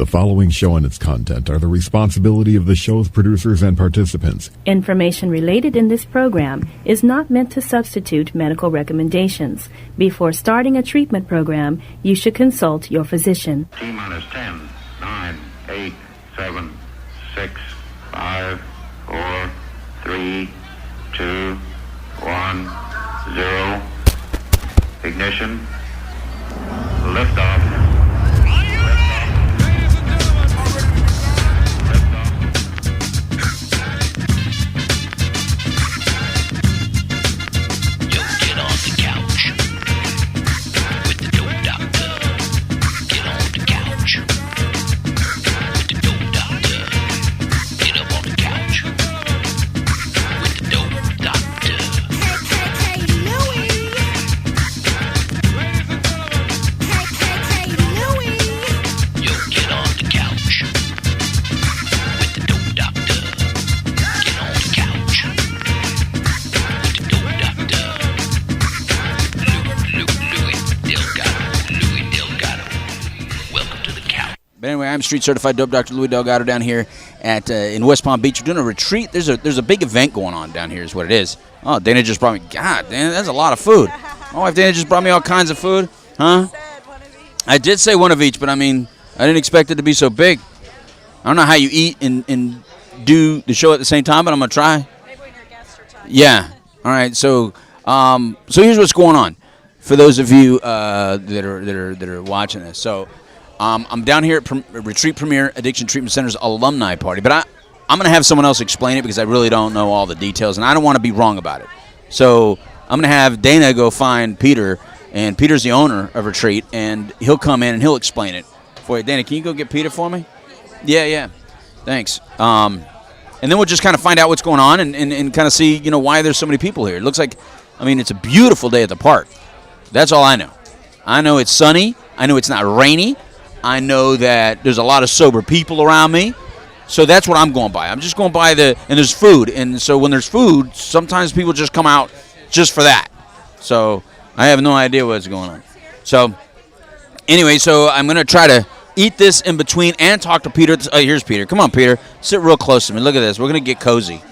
The following show and its content are the responsibility of the show's producers and participants. Information related in this program is not meant to substitute medical recommendations. Before starting a treatment program, you should consult your physician. T-minus 10, 9, 8, 7, 6, 5, 4, 3, 2, 1, 0. Ignition. Liftoff. Anyway, I'm Street Certified Dope Dr. Louis Delgado down here at in West Palm Beach. We're doing a retreat. There's a big event going on down here is what it is. Oh, Dana just brought me, God, Dana, that's a lot of food. My wife Dana just brought me all kinds of food. Huh? I did say one of each, but I mean, I didn't expect it to be so big. I don't know how you eat and do the show at the same time, but I'm going to try. Maybe when your guests are talking. Yeah. All right, so here's what's going on for those of you that are watching this. So I'm down here at Retreat Premier Addiction Treatment Center's alumni party, but I'm going to have someone else explain it because I really don't know all the details, and I don't want to be wrong about it. So I'm going to have Dana go find Peter, and Peter's the owner of Retreat, and he'll come in and he'll explain it for you. Dana, can you go get Peter for me? Yeah. Thanks. And then we'll just kind of find out what's going on and kind of see, why there's so many people here. It looks like, it's a beautiful day at the park. That's all I know. I know it's sunny. I know it's not rainy. I know that there's a lot of sober people around me. So that's what I'm going by. I'm just going by and there's food. And so when there's food, sometimes people just come out just for that. So I have no idea what's going on. So anyway, I'm going to try to eat this in between and talk to Peter. Oh, here's Peter. Come on, Peter. Sit real close to me. Look at this. We're going to get cozy.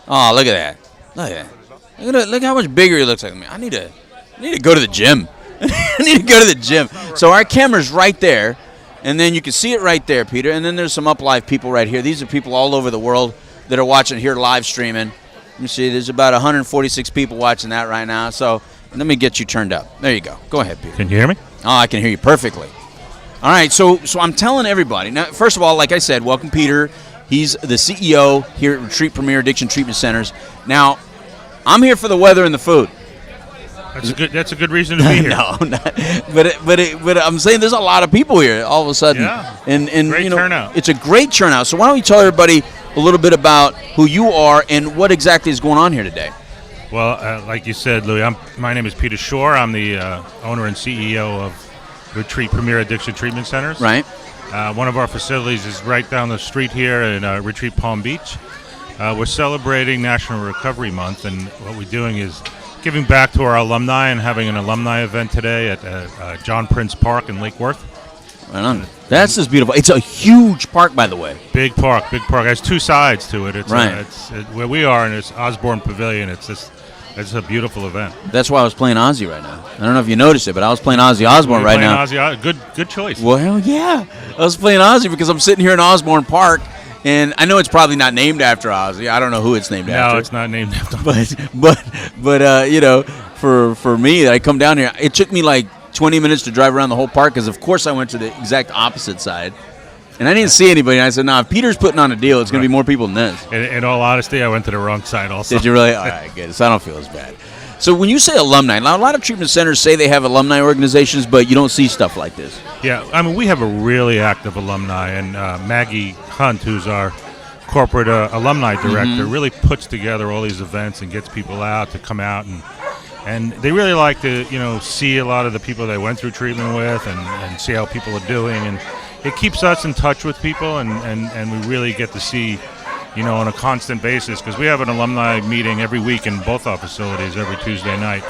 Oh, look at that. Look how much bigger he looks like me. I need to go to the gym. I need to go to the gym. So our camera's right there, and then you can see it right there, Peter. And then there's some Up Live people right here. These are people all over the world that are watching here live streaming. You see, there's about 146 people watching that right now. So let me get you turned up. There you go. Go ahead, Peter. Can you hear me? Oh, I can hear you perfectly. All right, so I'm telling everybody. Now, first of all, like I said, welcome Peter. He's the CEO here at Retreat Premier Addiction Treatment Centers. Now, I'm here for the weather and the food. That's a good reason to be here. No, but I'm saying there's a lot of people here all of a sudden. Yeah. And great turnout. It's a great turnout. So why don't you tell everybody a little bit about who you are and what exactly is going on here today? Well, like you said, Louis, my name is Peter Schorr. I'm the owner and CEO of Retreat Premier Addiction Treatment Centers. Right. One of our facilities is right down the street here in Retreat Palm Beach. We're celebrating National Recovery Month, and what we're doing is giving back to our alumni and having an alumni event today at John Prince Park in Lake Worth. Right on. That's just beautiful. It's a huge park, by the way. Big park. It has two sides to it. It's right. Where we are, and it's Osborne Pavilion. It's a beautiful event. That's why I was playing Ozzy right now. I don't know if you noticed it, but I was playing Ozzy Osbourne right now. Good choice. Well, hell yeah. I was playing Ozzy because I'm sitting here in Osborne Park, and I know it's probably not named after Ozzy. I don't know who it's named after. No, it's not named after. But for me, I come down here. It took me like 20 minutes to drive around the whole park because, of course, I went to the exact opposite side. And I didn't see anybody. And I said, no, if Peter's putting on a deal, it's going to be more people than this. In all honesty, I went to the wrong side also. Did you really? All right, good. So I don't feel as bad. So when you say alumni, now a lot of treatment centers say they have alumni organizations, but you don't see stuff like this. Yeah, we have a really active alumni, and Maggie Hunt, who's our corporate alumni director, really puts together all these events and gets people out to come out, and they really like to see a lot of the people they went through treatment with and see how people are doing, and it keeps us in touch with people, and we really get to see on a constant basis, because we have an alumni meeting every week in both our facilities every Tuesday night,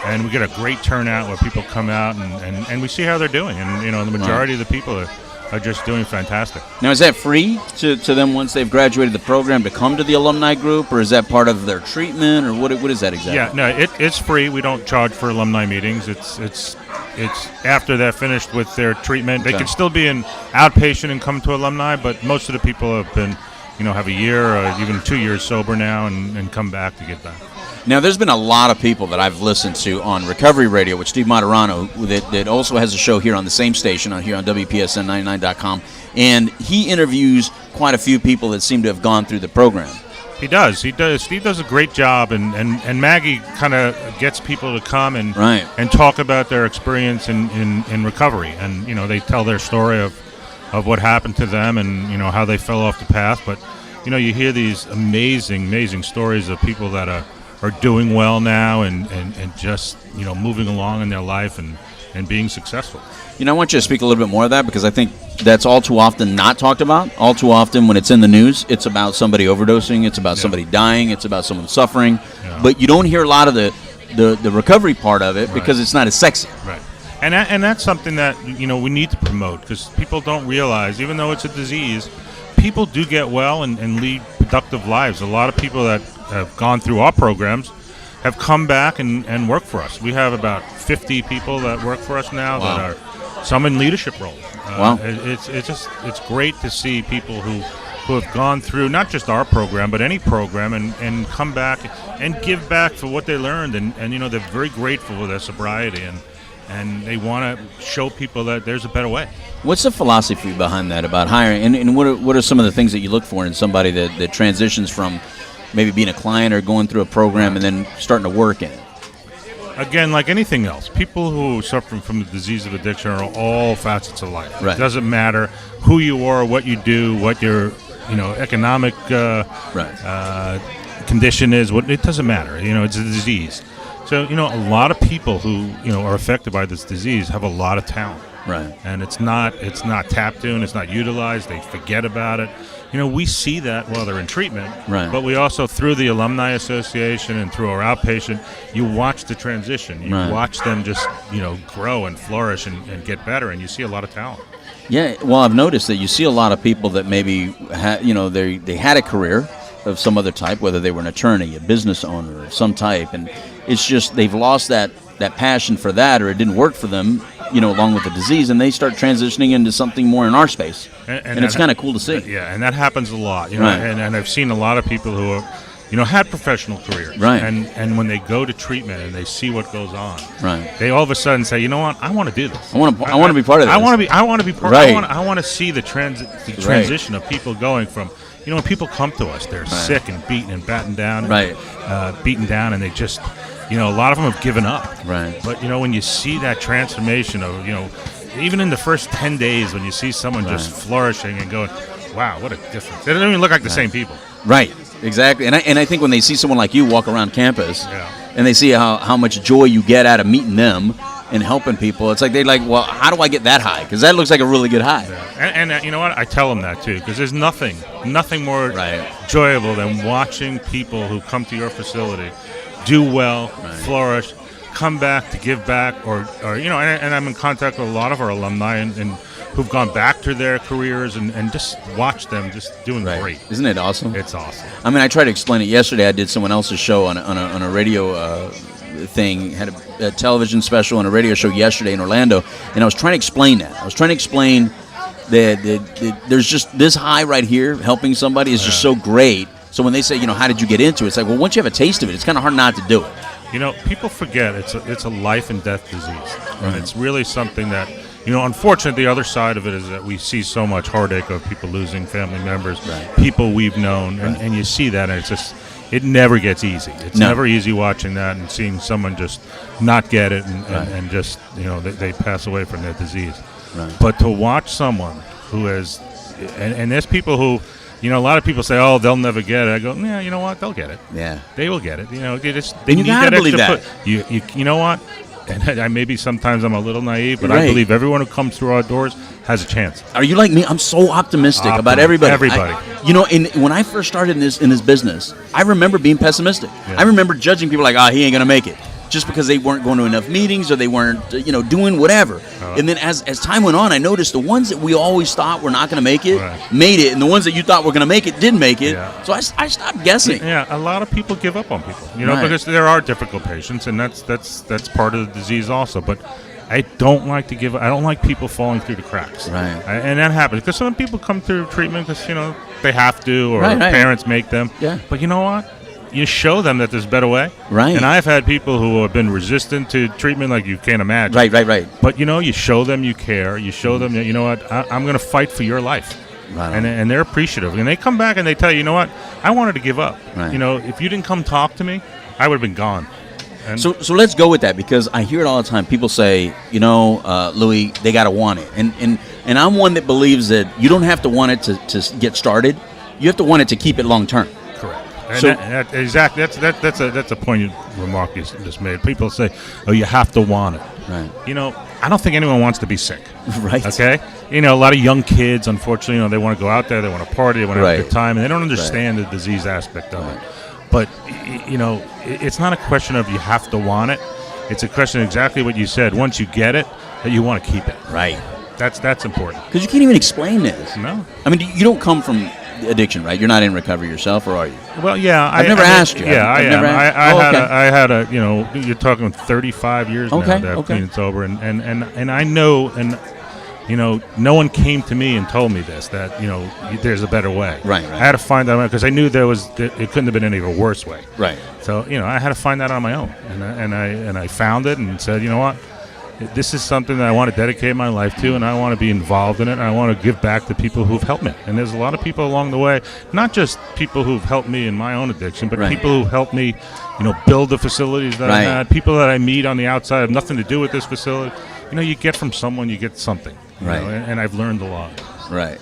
and we get a great turnout where people come out and we see how they're doing, and the majority of the people are are just doing fantastic. Now, is that free to them once they've graduated the program to come to the alumni group, or is that part of their treatment, or what is that exactly? Yeah, no, it's free. We don't charge for alumni meetings. It's after they're finished with their treatment. They can still be an outpatient and come to alumni, but most of the people have been, have a year or even 2 years sober now and come back to get back. Now, there's been a lot of people that I've listened to on Recovery Radio with Steve Moderano that also has a show here on the same station here on WPSN99.com, and he interviews quite a few people that seem to have gone through the program. He does. Steve does a great job, and Maggie kind of gets people to come and talk about their experience in recovery, and they tell their story of what happened to them and how they fell off the path. But you hear these amazing stories of people that are doing well now and just moving along in their life and being successful. I want you to speak a little bit more of that, because I think that's all too often not talked about. All too often when it's in the news, it's about somebody overdosing, it's about somebody dying, it's about someone suffering. Yeah. But you don't hear a lot of the recovery part of it because it's not as sexy. Right. And that's something that we need to promote, because people don't realize, even though it's a disease, people do get well and lead productive lives. A lot of people that have gone through our programs have come back and work for us. We have about 50 people that work for us now that are some in leadership roles. Wow. It's great to see people who have gone through not just our program but any program and come back and give back for what they learned, and they're very grateful for their sobriety and they want to show people that there's a better way. What's the philosophy behind that about hiring, and what are some of the things that you look for in somebody that transitions from maybe being a client or going through a program and then starting to work in it? Again, like anything else, people who suffer from the disease of addiction are all facets of life. Right. It doesn't matter who you are, what you do, what your economic condition is. It doesn't matter. It's a disease. So a lot of people who are affected by this disease have a lot of talent. Right. And it's not tapped in, it's not utilized, they forget about it. We see that while they're in treatment. Right. But we also, through the Alumni Association and through our outpatient, you watch the transition. You watch them just, grow and flourish and get better, and you see a lot of talent. Yeah, well, I've noticed that you see a lot of people that maybe, they had a career of some other type, whether they were an attorney, a business owner of some type, and it's just they've lost that passion for that, or it didn't work for them, along with the disease, and they start transitioning into something more in our space. And it's kind of cool to see. Yeah, and that happens a lot. And I've seen a lot of people who are, had professional careers. Right. And when they go to treatment and they see what goes on, right, they all of a sudden say, you know what, I want to do this. I want to be part of this. I want to be part. Right. I want to see the transition of people going from, when people come to us, they're sick and beaten and battened down, beaten down, and they just, a lot of them have given up. Right. But when you see that transformation of, even in the first 10 days, when you see someone just flourishing and going, wow, what a difference. They don't even look like the same people. Right. Exactly. And I think when they see someone like you walk around campus and they see how much joy you get out of meeting them and helping people, it's like they're like, well, how do I get that high? Because that looks like a really good high. Yeah. And you know what? I tell them that too, because there's nothing more enjoyable than watching people who come to your facility do well, flourish, come back to give back, or and I'm in contact with a lot of our alumni and who've gone back to their careers and just watch them just doing great. Isn't it awesome? It's awesome. I mean, I tried to explain it yesterday. I did someone else's show on a radio thing, had a television special and a radio show yesterday in Orlando, and I was trying to explain that. I was trying to explain that there's just this high right here, helping somebody is just so great. So when they say, how did you get into it? It's like, well, once you have a taste of it, it's kind of hard not to do it. People forget it's a life and death disease, and it's really something that, unfortunately, the other side of it is that we see so much heartache of people losing family members, people we've known, and you see that, and it's just, it never gets easy. It's never easy watching that and seeing someone just not get it and just, they pass away from their disease. Right. But to watch someone who has, and there's people who, a lot of people say, "Oh, they'll never get it." I go, "Yeah, you know what? They'll get it. Yeah, they will get it. They need that extra push. You know what? And maybe sometimes I'm a little naive, but I believe everyone who comes through our doors has a chance. Are you like me? I'm so optimistic about everybody. When I first started in this business, I remember being pessimistic. Yeah. I remember judging people like, he ain't gonna make it. just because they weren't going to enough meetings or they weren't, doing whatever. And then as time went on, I noticed the ones that we always thought were not going to make it, made it, and the ones that you thought were going to make it didn't make it. Yeah. So I stopped guessing. Yeah, a lot of people give up on people, because there are difficult patients, and that's part of the disease also. But I don't like to give. I don't like people falling through the cracks. Right. And that happens because some people come through treatment because they have to, or parents make them. Yeah. But you know what? You show them that there's a better way. Right. And I've had people who have been resistant to treatment like you can't imagine. Right. But you show them you care. You show them that I'm going to fight for your life. Right. And they're appreciative. And they come back and they tell you, I wanted to give up. Right. If you didn't come talk to me, I would have been gone. And so let's go with that, because I hear it all the time. People say, Louis, they got to want it. And I'm one that believes that you don't have to want it to get started. You have to want it to keep it long term. Correct. And exactly. That's a poignant remark you just made. People say, "Oh, you have to want it." Right. I don't think anyone wants to be sick. Right. Okay. A lot of young kids, unfortunately, they want to go out there, they want to party, they want to have a good time, and they don't understand the disease aspect of it. But it's not a question of you have to want it. It's a question of exactly what you said. Once you get it, that you want to keep it. Right. That's important. Because you can't even explain this. No. I mean, you don't come from addiction, right? You're not in recovery yourself, or are you? Well, yeah. I've never asked you. Yeah, I am. I had a. You're talking 35 years now that I've been sober, and I know, and no one came to me and told me this, that there's a better way. Right. I had to find that out because I knew it couldn't have been any of a worse way. Right. So I had to find that on my own, and I found it and said, you know what. This is something that I want to dedicate my life to, and I want to be involved in it, and I want to give back to people who've helped me. And there's a lot of people along the way, not just people who've helped me in my own addiction, but people who helped me, build the facilities that I had, people that I meet on the outside have nothing to do with this facility. You get from someone, you get something. Right. And I've learned a lot. Right.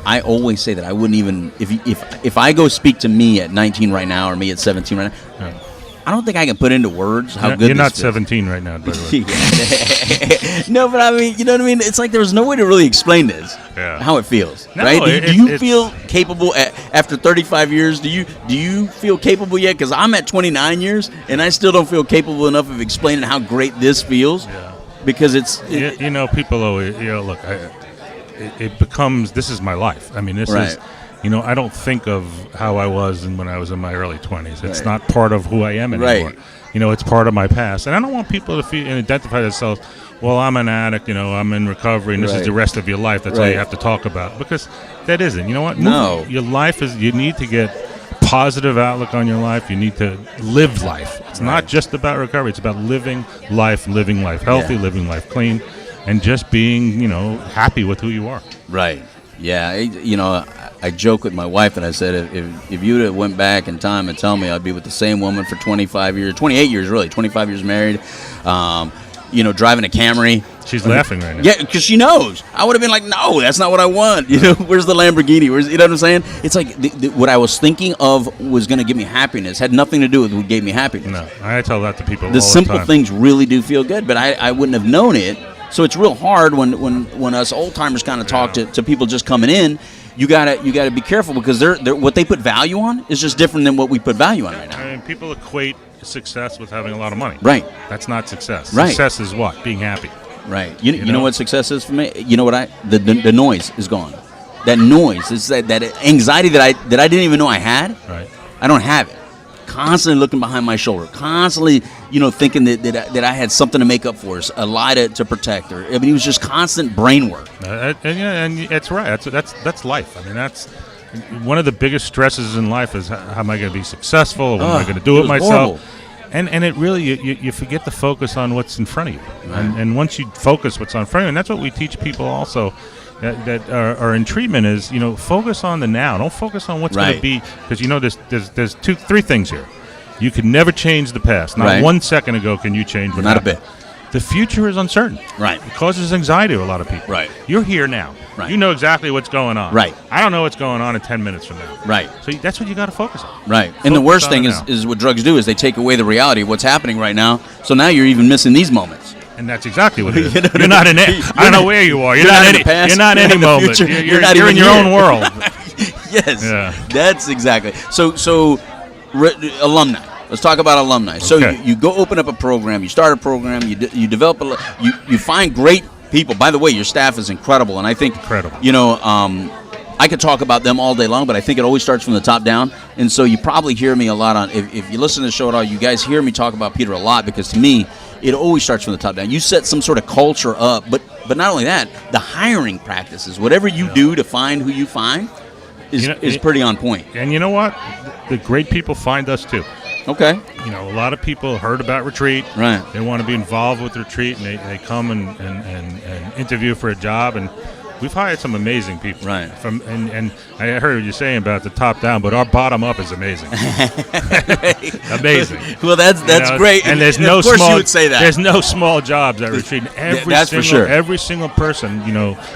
I always say that I wouldn't even, if I go speak to me at 19 right now or me at 17 right now, I don't think I can put into words how good you're not this feels. 17 right now, by the way. No, but I mean, you know what I mean? It's like there's no way to really explain this, how it feels, right? Do you feel capable after 35 years? Do you feel capable yet? Because I'm at 29 years, and I still don't feel capable enough of explaining how great this feels. Yeah. Because people always, look, it becomes, this is my life. I mean, this is... I don't think of how I was when I was in my early 20s. It's not part of who I am anymore. Right. It's part of my past. And I don't want people to feel and identify themselves, well, I'm an addict, I'm in recovery, and this is the rest of your life. That's all you have to talk about. Because that isn't. You know what? No. Your life is, you need to get positive outlook on your life. You need to live life. It's not just about recovery. It's about living life healthy, living life clean, and just being, happy with who you are. Right. Yeah, I joke with my wife and I said if you would have went back in time and tell me I'd be with the same woman for 28 years really, 25 years married, driving a Camry. She's laughing right now. Yeah, because she knows. I would have been like, no, that's not what I want. Where's the Lamborghini? You know what I'm saying? It's like what I was thinking of was going to give me happiness. Had nothing to do with what gave me happiness. No, I tell that to people all the the time. simple things really do feel good, but I wouldn't have known it. So it's real hard when us old timers kind of talk to people just coming in. You gotta be careful because they're what they put value on is just different than what we put value on right now. I mean, people equate success with having a lot of money. Right. That's not success. Right. Success is what? Being happy. Right. You know what success is for me? You know what the noise is gone. That noise is that anxiety that I didn't even know I had. Right. I don't have it. Constantly looking behind my shoulder, constantly, thinking that I had something to make up for us, a lie to protect her. I mean, it was just constant brain work. And it's right. That's life. I mean, that's one of the biggest stresses in life is how am I going to be successful? What am I going to do it myself? Horrible. And it really you forget to focus on what's in front of you. Right. And once you focus what's on front of you, and that's what we teach people also. That are in treatment is focus on the now. Don't focus on what's going to be, because there's three things here. You can never change the past. Not 1 second ago can you change what happened. Not a bit. The future is uncertain. Right. It causes anxiety to a lot of people. Right. You're here now. Right. You know exactly what's going on. Right. I don't know what's going on in 10 minutes from now. Right. So that's what you got to focus on. Right. And the worst thing is what drugs do is they take away the reality of what's happening right now. So now you're even missing these moments. And that's exactly what it is. You're not in it. I don't know where you are. You're not in the past. You're not in any moment. You're in your own world. Yes. Yeah. That's exactly. So alumni. Let's talk about alumni. Okay. So you go open up a program, you start a program, you develop you find great people. By the way, your staff is incredible, and I think I could talk about them all day long, but I think it always starts from the top down. And so you probably hear me a lot on, if you listen to the show at all, you guys hear me talk about Peter a lot, because to me, it always starts from the top down. You set some sort of culture up, but not only that, the hiring practices, whatever you do to find who you find is pretty on point. And you know what? The great people find us too. Okay. A lot of people heard about Retreat. Right. They want to be involved with Retreat, and they come and interview for a job, and we've hired some amazing people. Right. And I heard what you're saying about the top down, but our bottom up is amazing. Amazing. Well, that's great. And there's of course you would say that. There's no small jobs at Retreat. That's for sure. Every single person,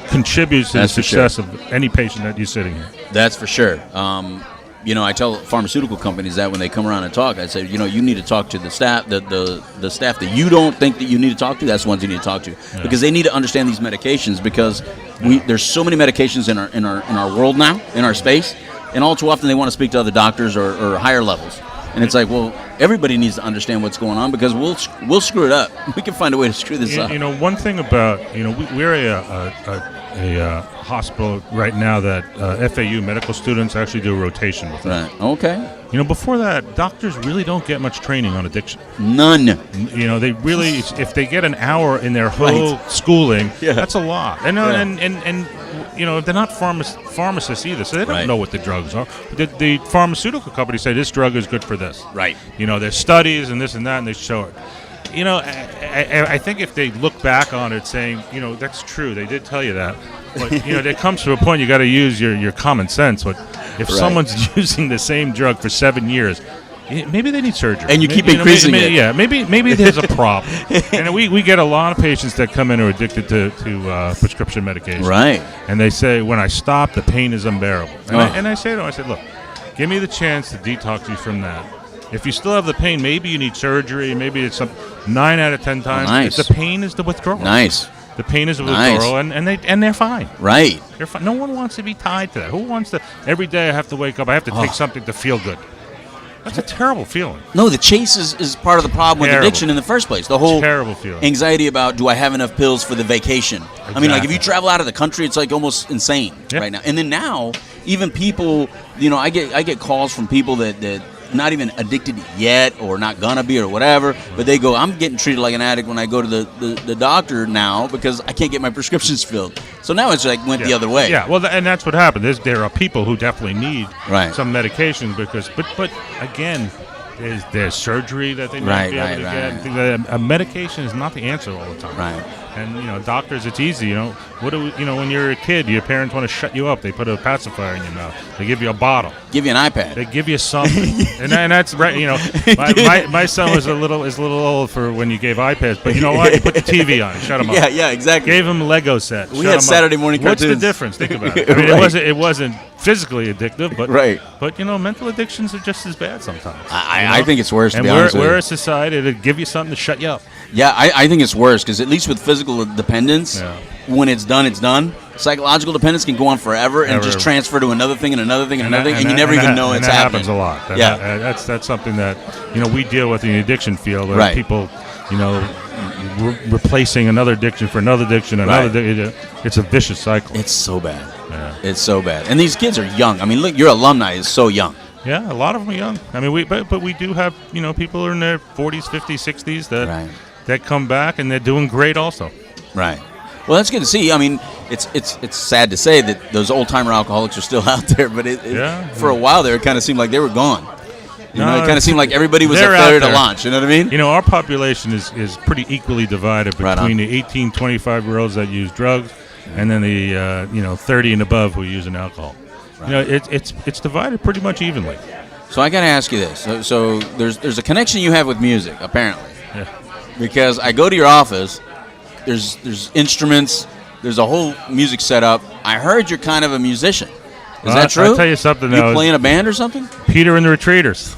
contributes to the success of any patient that you're sitting here. That's for sure. I tell pharmaceutical companies that when they come around and talk, I say, you need to talk to the staff, the staff that you don't think that you need to talk to. That's the ones you need to talk to, because they need to understand these medications. Because there's so many medications in our world now, in our space, and all too often they want to speak to other doctors or higher levels. And it's like, well, everybody needs to understand what's going on, because we'll screw it up. We can find a way to screw this up. One thing about we're a hospital right now that FAU medical students actually do a rotation with. Right. Okay. Before that, doctors really don't get much training on addiction. None. They really, if they get an hour in their whole schooling, that's a lot. And they're not pharmacists either, so they don't know what the drugs are. The pharmaceutical companies say this drug is good for this. Right. There's studies and this and that, and they show it. I think if they look back on it saying, that's true, they did tell you that. But, there comes to a point you got to use your common sense. But if someone's using the same drug for 7 years, maybe they need surgery. And you keep increasing it. Yeah, maybe there's a problem. And we get a lot of patients that come in who are addicted to prescription medication. Right. And they say, when I stop, the pain is unbearable. And I say to them, look, give me the chance to detox you from that. If you still have the pain, maybe you need surgery. Maybe it's 9 out of 10 times. Nice. The pain is the withdrawal. Nice. The pain is the withdrawal, and they're fine. Right. They're fine. No one wants to be tied to that. Who wants to? Every day I have to wake up. I have to take something to feel good. That's a terrible feeling. No, the chase is part of the problem with addiction in the first place. The whole terrible feeling. Anxiety about, do I have enough pills for the vacation? Exactly. I mean, like, if you travel out of the country, it's like almost insane right now. And then now, even people, I get calls from people that not even addicted yet or not gonna be or whatever, but they go, I'm getting treated like an addict when I go to the doctor now because I can't get my prescriptions filled. So now it's like went the other way. Yeah, well, and that's what happened. There are people who definitely need some medication because, but again, there's surgery that they might be able to get. A medication is not the answer all the time. Right. And doctors, it's easy. When you're a kid, your parents want to shut you up. They put a pacifier in your mouth. They give you a bottle. Give you an iPad. They give you something, and that's right. My son was a little old for when you gave iPads, but you know what? You put the TV on, shut him up. Yeah, exactly. Gave him a Lego set. We had Saturday morning cartoons. What's the difference? Think about it. I mean, it wasn't physically addictive, but But mental addictions are just as bad sometimes. I think it's worse. To be honest with you. We're a society to give you something to shut you up. Yeah, I think it's worse because at least with physical dependence, when it's done, it's done. Psychological dependence can go on forever and just transfer to another thing and another thing and another thing, and you never even know it's happening. That happens a lot. That's something that we deal with in the addiction field. Where people, replacing another addiction for another addiction, it's a vicious cycle. It's so bad. Yeah. It's so bad. And these kids are young. I mean, look, your alumni is so young. Yeah, a lot of them are young. I mean, but we do have people who are in their 40s, 50s, 60s that come back and they're doing great also. Right. Well, that's good to see. I mean, it's sad to say that those old-timer alcoholics are still out there, but for a while there, it kind of seemed like they were gone. It kind of seemed like everybody was up there to launch. You know what I mean? Our population is pretty equally divided between the 18, 25-year-olds that use drugs and then the 30 and above who use an alcohol. Right. It's divided pretty much evenly. So I got to ask you this. So there's a connection you have with music, apparently. Yeah. Because I go to your office, there's instruments, there's a whole music setup. I heard you're kind of a musician. Is that true? I'll tell you something. You play in a band or something? Peter and the Retreaters.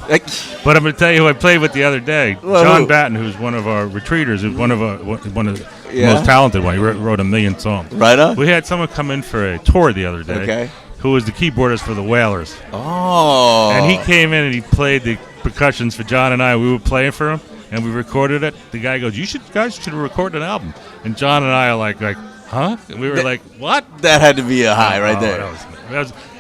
But I'm going to tell you who I played with the other day. John Batten, who's one of our Retreaters, who's one of the most talented one. He wrote 1 million songs. Right on. We had someone come in for a tour the other day. Okay. Who was the keyboardist for the Wailers. Oh. And he came in and he played the percussions for John and I. We were playing for him, and we recorded it. The guy goes, "You guys should record an album." And John and I are like, huh? And we were like, what? That had to be a high right there.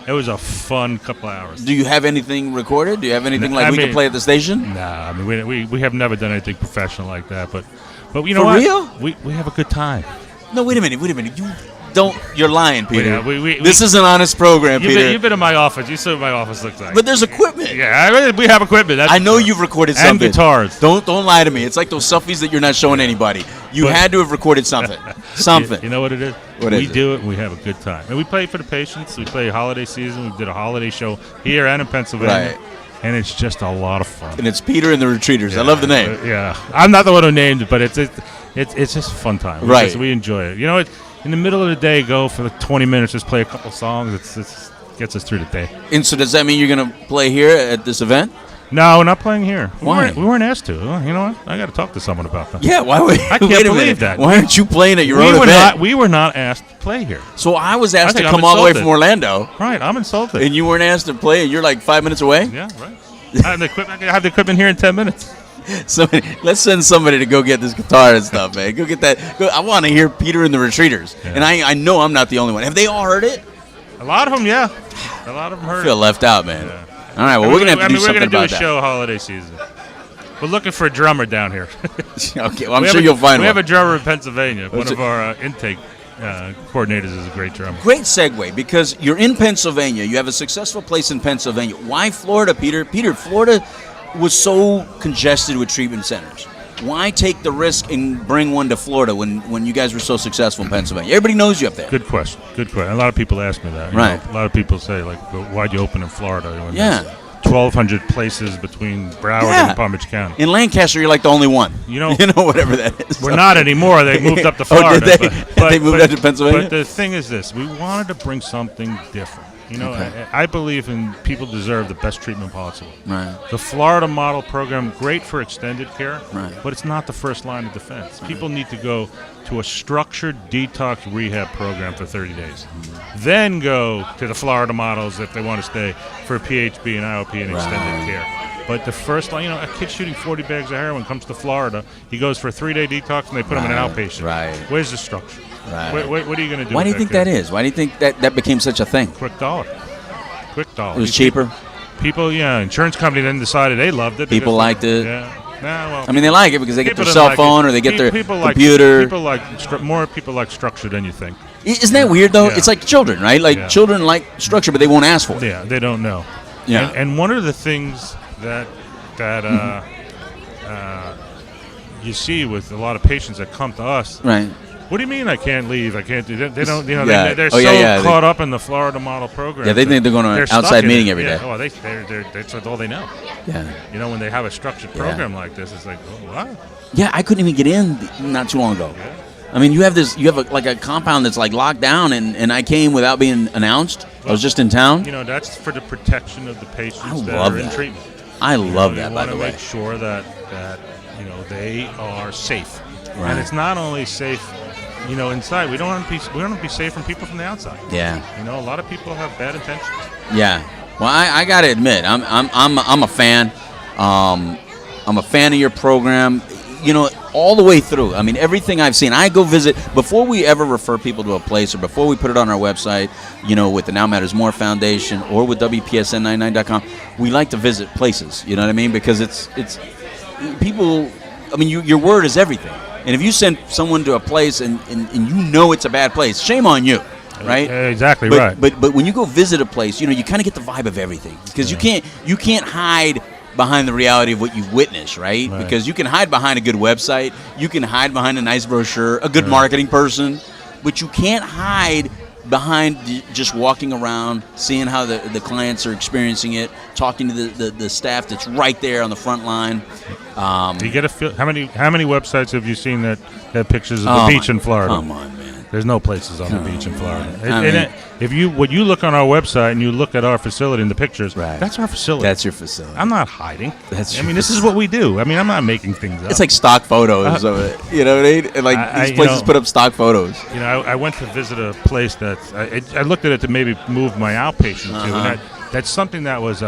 It was a fun couple of hours. Do you have anything recorded? Do you have anything we can play at the station? Nah, I mean, we have never done anything professional like that. But you know For what? real? We have a good time. No, wait a minute. You're lying, Peter. This is an honest program, Peter. You've been in my office. You see what my office looks like. But there's equipment. Yeah, we have equipment. I know you've recorded something. And guitars. Don't lie to me. It's like those selfies that you're not showing anybody. You had to have recorded something. Something. You know what it is? We do it, and we have a good time. And we play for the patients. We play holiday season. We did a holiday show here and in Pennsylvania. Right. And it's just a lot of fun. And it's Peter and the Retreaters. Yeah, I love the name. Yeah. I'm not the one who named it, but it's just a fun time. Right. We enjoy it. You know, in the middle of the day, go for 20 minutes, just play a couple songs. It gets us through the day. And so does that mean you're going to play here at this event? No, we're not playing here. Why? We weren't asked to. You know what? I got to talk to someone about that. Yeah, why would I can't believe that. Why aren't you playing at your own event? We were not asked to play here. So I was asked to come all the way from Orlando. Right, I'm insulted. And you weren't asked to play, and you're like 5 minutes away? Yeah, right. I have the equipment here in 10 minutes. Let's send somebody to go get this guitar and stuff, man. Go get that. I want to hear Peter and the Retreaters. Yeah. And I know I'm not the only one. Have they all heard it? A lot of them, yeah. A lot of them heard it. I feel left out, man. Yeah. All right, well, we're going to have to do something about that. We're going to do a show holiday season. We're looking for a drummer down here. Okay, well, I'm sure you'll find one. We have a drummer in Pennsylvania. One of our intake coordinators is a great drummer. Great segue, because you're in Pennsylvania. You have a successful place in Pennsylvania. Why Florida, Peter? Peter, Florida was so congested with treatment centers. Why take the risk and bring one to Florida when you guys were so successful in Pennsylvania? Everybody knows you up there. Good question. A lot of people ask me that. Right. A lot of people say, like, why'd you open in Florida? When yeah. 1,200 places between Broward and Palm Beach County. In Lancaster, you're like the only one. You know whatever that is. We're not anymore. They moved up to Florida. Did they? They moved up to Pennsylvania? But the thing is this. We wanted to bring something different. You know, okay. I believe in people deserve the best treatment possible. Right. The Florida model program, great for extended care, right. but it's not the first line of defense. Right. People need to go to a structured detox rehab program for 30 days. Mm-hmm. Then go to the Florida models if they want to stay for PHB and IOP and extended care. But the first line, a kid shooting 40 bags of heroin comes to Florida. He goes for a 3-day detox, and they put him in an outpatient. Right. Where's the structure? Right. What are you going to do? Why do you think that is? Why do you think that became such a thing? Quick dollar. It was cheaper? People, insurance company then decided they loved it. People liked it? Yeah. Well, I mean, they like it because they get their cell phone or they get their computer. More people like structure than you think. Isn't that weird, though? Yeah. It's like children, right? Like children like structure, but they won't ask for it. Yeah, they don't know. Yeah. And one of the things that you see with a lot of patients that come to us. Right. What do you mean I can't leave? I can't do that. They don't. They're so caught up in the Florida model program. Yeah, they think they're going to an outside meeting every day. Oh, that's all they know. Yeah. When they have a structured program like this, it's like, oh, wow. Yeah, I couldn't even get in not too long ago. Yeah. I mean, you have a compound that's like locked down, and I came without being announced. I was just in town. That's for the protection of the patients that are in treatment. I love that, by the way. You want to make sure that they are safe. Right. And it's not only safe, inside. We don't want to be safe from people from the outside. Yeah. A lot of people have bad intentions. Yeah. Well, I got to admit, I'm a fan. I'm a fan of your program. All the way through. I mean, everything I've seen. I go visit before we ever refer people to a place, or before we put it on our website. With the Now Matters More Foundation or with WPSN99.com. We like to visit places. You know what I mean? Because it's people. I mean, your word is everything. And if you send someone to a place and it's a bad place, shame on you, right? Exactly right. But when you go visit a place, you kind of get the vibe of everything, because you can't hide behind the reality of what you've witnessed, right? Because you can hide behind a good website, you can hide behind a nice brochure, a good marketing person, but you can't hide behind just walking around, seeing how the clients are experiencing it, talking to the staff that's right there on the front line. Do you get a feel? How many websites have you seen that have pictures of the beach in Florida? Come on, man. There's no places on the beach in Florida. When you look on our website and you look at our facility in the pictures, that's our facility. That's your facility. I'm not hiding. This is what we do. I mean, I'm not making things up. It's like stock photos of it. You know what I mean? And these places put up stock photos. I went to visit a place that I looked at it to maybe move my outpatient to, and that's something that was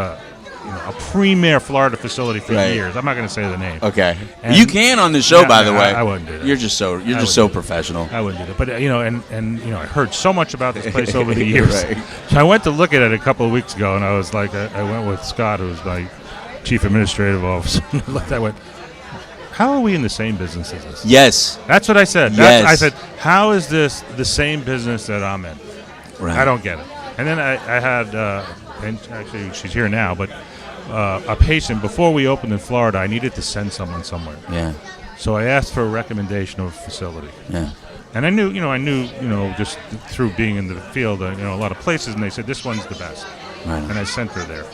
a premier Florida facility for Right. years. I'm not going to say the name. Okay. And- You can on the show, Yeah, by the no, way. I wouldn't do that. You're just so I wouldn't do that. professional. I wouldn't do that. But I heard so much about this place over the years. Right. So I went to look at it a couple of weeks ago, and I was like, I went with Scott, who was my chief administrative officer. I went, how are we in the same business as this? Yes. That's what I said. Yes. I said, how is this the same business that I'm in? Right. I don't get it. And then I had, and actually she's here now, but a patient, before we opened in Florida, I needed to send someone somewhere. Yeah. So I asked for a recommendation of a facility. Yeah. And I knew, just through being in the field, a lot of places, and they said, this one's the best. Right. And I sent her there.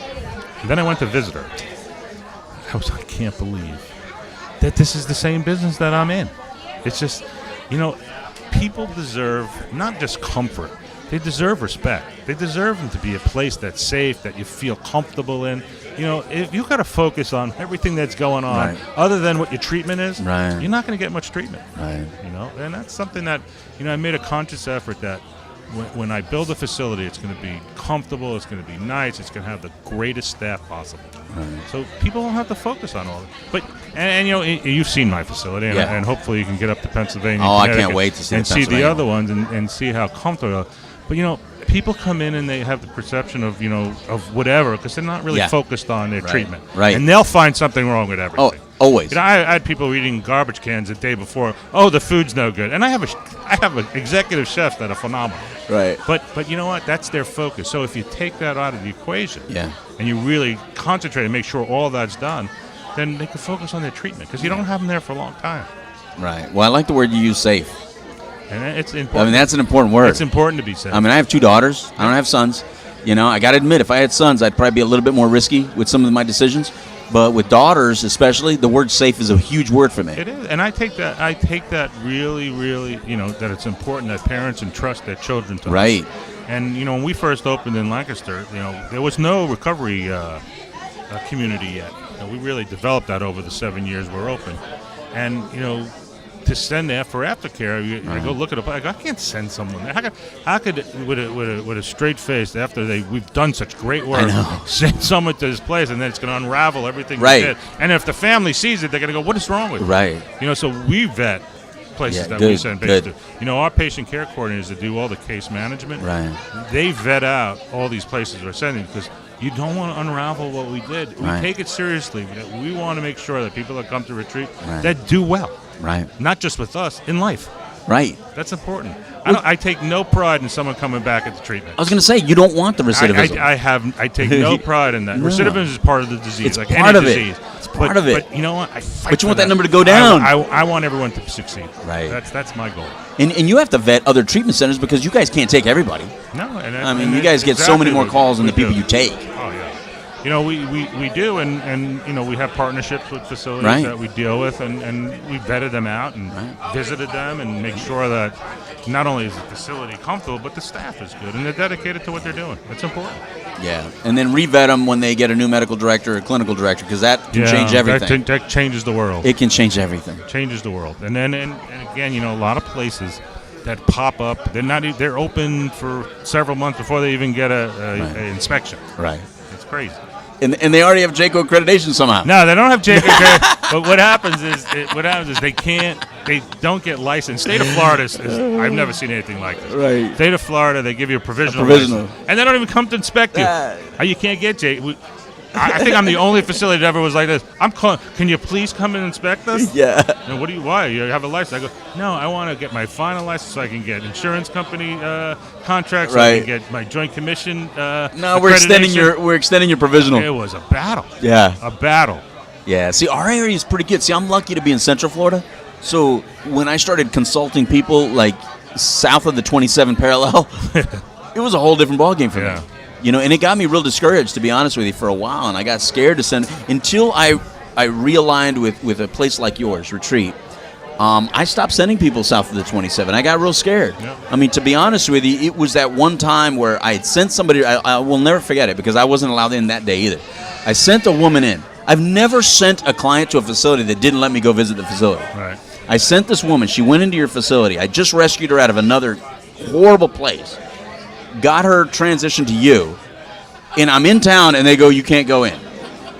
And then I went to visit her. I can't believe that this is the same business that I'm in. It's just, people deserve not just comfort, they deserve respect. They deserve them to be a place that's safe, that you feel comfortable in. If you got to focus on everything that's going on, Right. other than what your treatment is, Right. you're not going to get much treatment. Right. And that's something that, I made a conscious effort that when I build a facility, it's going to be comfortable, it's going to be nice, it's going to have the greatest staff possible. Right. So people don't have to focus on all of it. But and you've seen my facility, and, Yeah. and hopefully you can get up to Pennsylvania. Oh, I can't Connecticut, wait to see and the see the Pennsylvania other ones and see how comfortable. But people come in and they have the perception of of whatever because they're not really Yeah. focused on their Right. treatment. Right. And they'll find something wrong with everything. Oh, always. I had people eating garbage cans the day before. Oh, the food's no good. And I have executive chefs that are phenomenal. Right. But you know what? That's their focus. So if you take that out of the equation, Yeah. and you really concentrate and make sure all that's done, then they can focus on their treatment because you don't have them there for a long time. Right. Well, I like the word you use, safe. And it's important. I mean, that's an important word. It's important to be safe. I mean, I have 2 daughters. I don't have sons. I got to admit, if I had sons, I'd probably be a little bit more risky with some of my decisions. But with daughters, especially, the word safe is a huge word for me. It is, and I take that really, really, that it's important that parents entrust their children to us. Right. And when we first opened in Lancaster, there was no recovery community yet. We really developed that over the 7 years we're open, and to send there for aftercare, I go look at it. I can't send someone there. How could with a straight face after we've done such great work, send someone to this place and then it's going to unravel everything we did. And if the family sees it, they're going to go, "What is wrong with it?" Right. So we vet places that we send patients to. Our patient care coordinators that do all the case management. Right. They vet out all these places we're sending because you don't want to unravel what we did. We take it seriously. We want to make sure that people that come to retreat that do well. Right. Not just with us, in life. Right. That's important. I take no pride in someone coming back at the treatment. I was going to say, you don't want the recidivism. I take no pride in that. No. Recidivism is part of the disease. It's like part any of disease. It's part of it. But you know what? I fight But you for want that number to go down. I want everyone to succeed. Right. That's my goal. And you have to vet other treatment centers because you guys can't take everybody. No. You guys get so many more calls than the people you take. Oh, yeah. We do, and we have partnerships with facilities Right. that we deal with, and we vetted them out and visited them and make sure that not only is the facility comfortable, but the staff is good and they're dedicated to what they're doing. It's important. Yeah, and then re-vet them when they get a new medical director or clinical director because that can change everything. That changes the world. It can change everything. Changes the world. And then and again, a lot of places that pop up, they're open for several months before they even get a inspection. Right. It's crazy. And they already have JACO accreditation somehow. No, they don't have JACO accreditation. But what happens is they don't get licensed. State of Florida is I've never seen anything like this. Right. State of Florida, they give you a provisional. Provisional. License, and they don't even come to inspect you. You can't get JACO. I think I'm the only facility that ever was like this. I'm calling. Can you please come and inspect us? Yeah. And why? You have a license? I go, no, I want to get my final license so I can get insurance company contracts. So I can get my joint commission. No, we're extending your provisional. It was a battle. Yeah. A battle. Yeah. See, our area is pretty good. See, I'm lucky to be in Central Florida. So when I started consulting people like south of the 27 parallel, it was a whole different ballgame for me. And it got me real discouraged, to be honest with you, for a while, and I got scared to send until I realigned with a place like yours, Retreat. I stopped sending people south of the 27. I got real scared. Yep. I mean, to be honest with you, it was that one time where I had sent somebody. I will never forget it because I wasn't allowed in that day either. I sent a woman in. I've never sent a client to a facility that didn't let me go visit the facility. Right. I sent this woman. She went into your facility. I just rescued her out of another horrible place. Got her transitioned to you, and I'm in town, and they go, "You can't go in."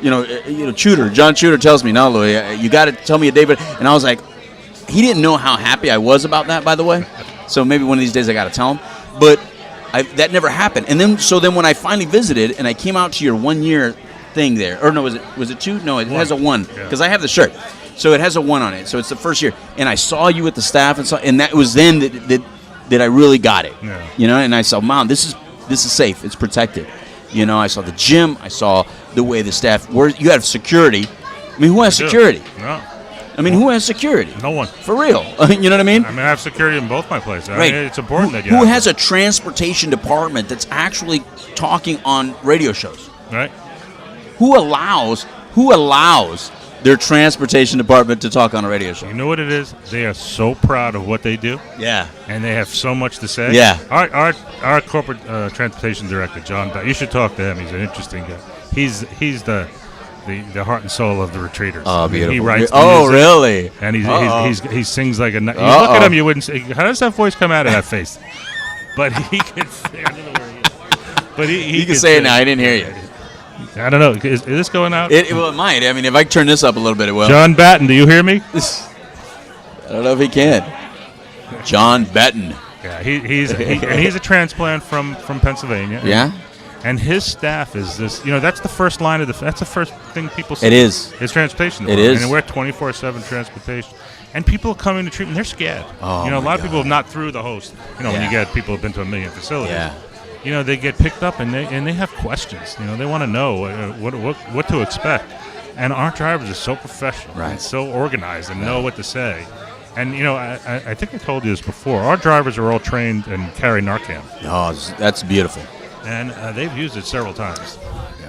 John Chuter tells me, no, Louis, you got to tell me a day, and I was like, he didn't know how happy I was about that, by the way. So maybe one of these days I got to tell him, but that never happened. And then when I finally visited and I came out to your 1 year thing there, or no, was it 2? No, it has a 1 because I have the shirt, so it has a 1 on it. So it's the first year, and I saw you with the staff, and that was then that I really got it. Yeah. And I saw, Mom, this is safe, it's protected. I saw the gym, I saw the way the staff were. You have security. I mean, who has security? No. I mean, who has security? No one. For real. You know what I mean? I have security in both my places. Right. I mean, it's important that you Who have has a transportation department that's actually talking on radio shows? Right. Who allows their transportation department to talk on a radio show? You know what it is? They are so proud of what they do. Yeah. And they have so much to say. Yeah. Our corporate transportation director, John Beck, you should talk to him. He's an interesting guy. He's the heart and soul of the retreaters. Oh, beautiful. He writes the music, really? And he sings like a... You look at him, you wouldn't say... How does that voice come out of that face? But he can say... I don't know where he is. But he can say it now. I didn't hear you. I don't know. Is this going out? It might. I mean, if I turn this up a little bit, it will. John Batten, do you hear me? I don't know if he can. John Batten. Yeah, he's a transplant from Pennsylvania. Yeah. And his staff is this, that's the first line of that's the first thing people see. It is. It's transportation. It is. And we're 24/7 transportation. And people coming to treatment, they're scared. Oh, a lot of people have not through the host. When you get people who've been to a million facilities. Yeah. They get picked up and they have questions. They want to know what to expect. And our drivers are so professional and so organized and know what to say. And, I think I told you this before. Our drivers are all trained and carry Narcan. Oh, that's beautiful. And they've used it several times.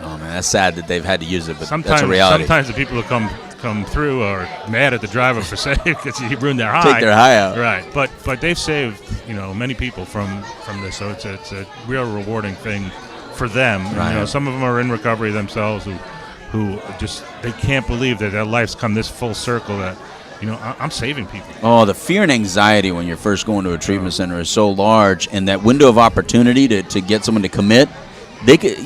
Oh, man, that's sad that they've had to use it, but that's a reality. Sometimes the people who come through are mad at the driver for saying because he ruined their high. Take their high out. Right, but they've saved many people from this, so it's a real rewarding thing for them. Right. And, some of them are in recovery themselves who just they can't believe that their life's come this full circle that. I'm saving people. Oh, the fear and anxiety when you're first going to a treatment center is so large, and that window of opportunity to get someone to commit, they could,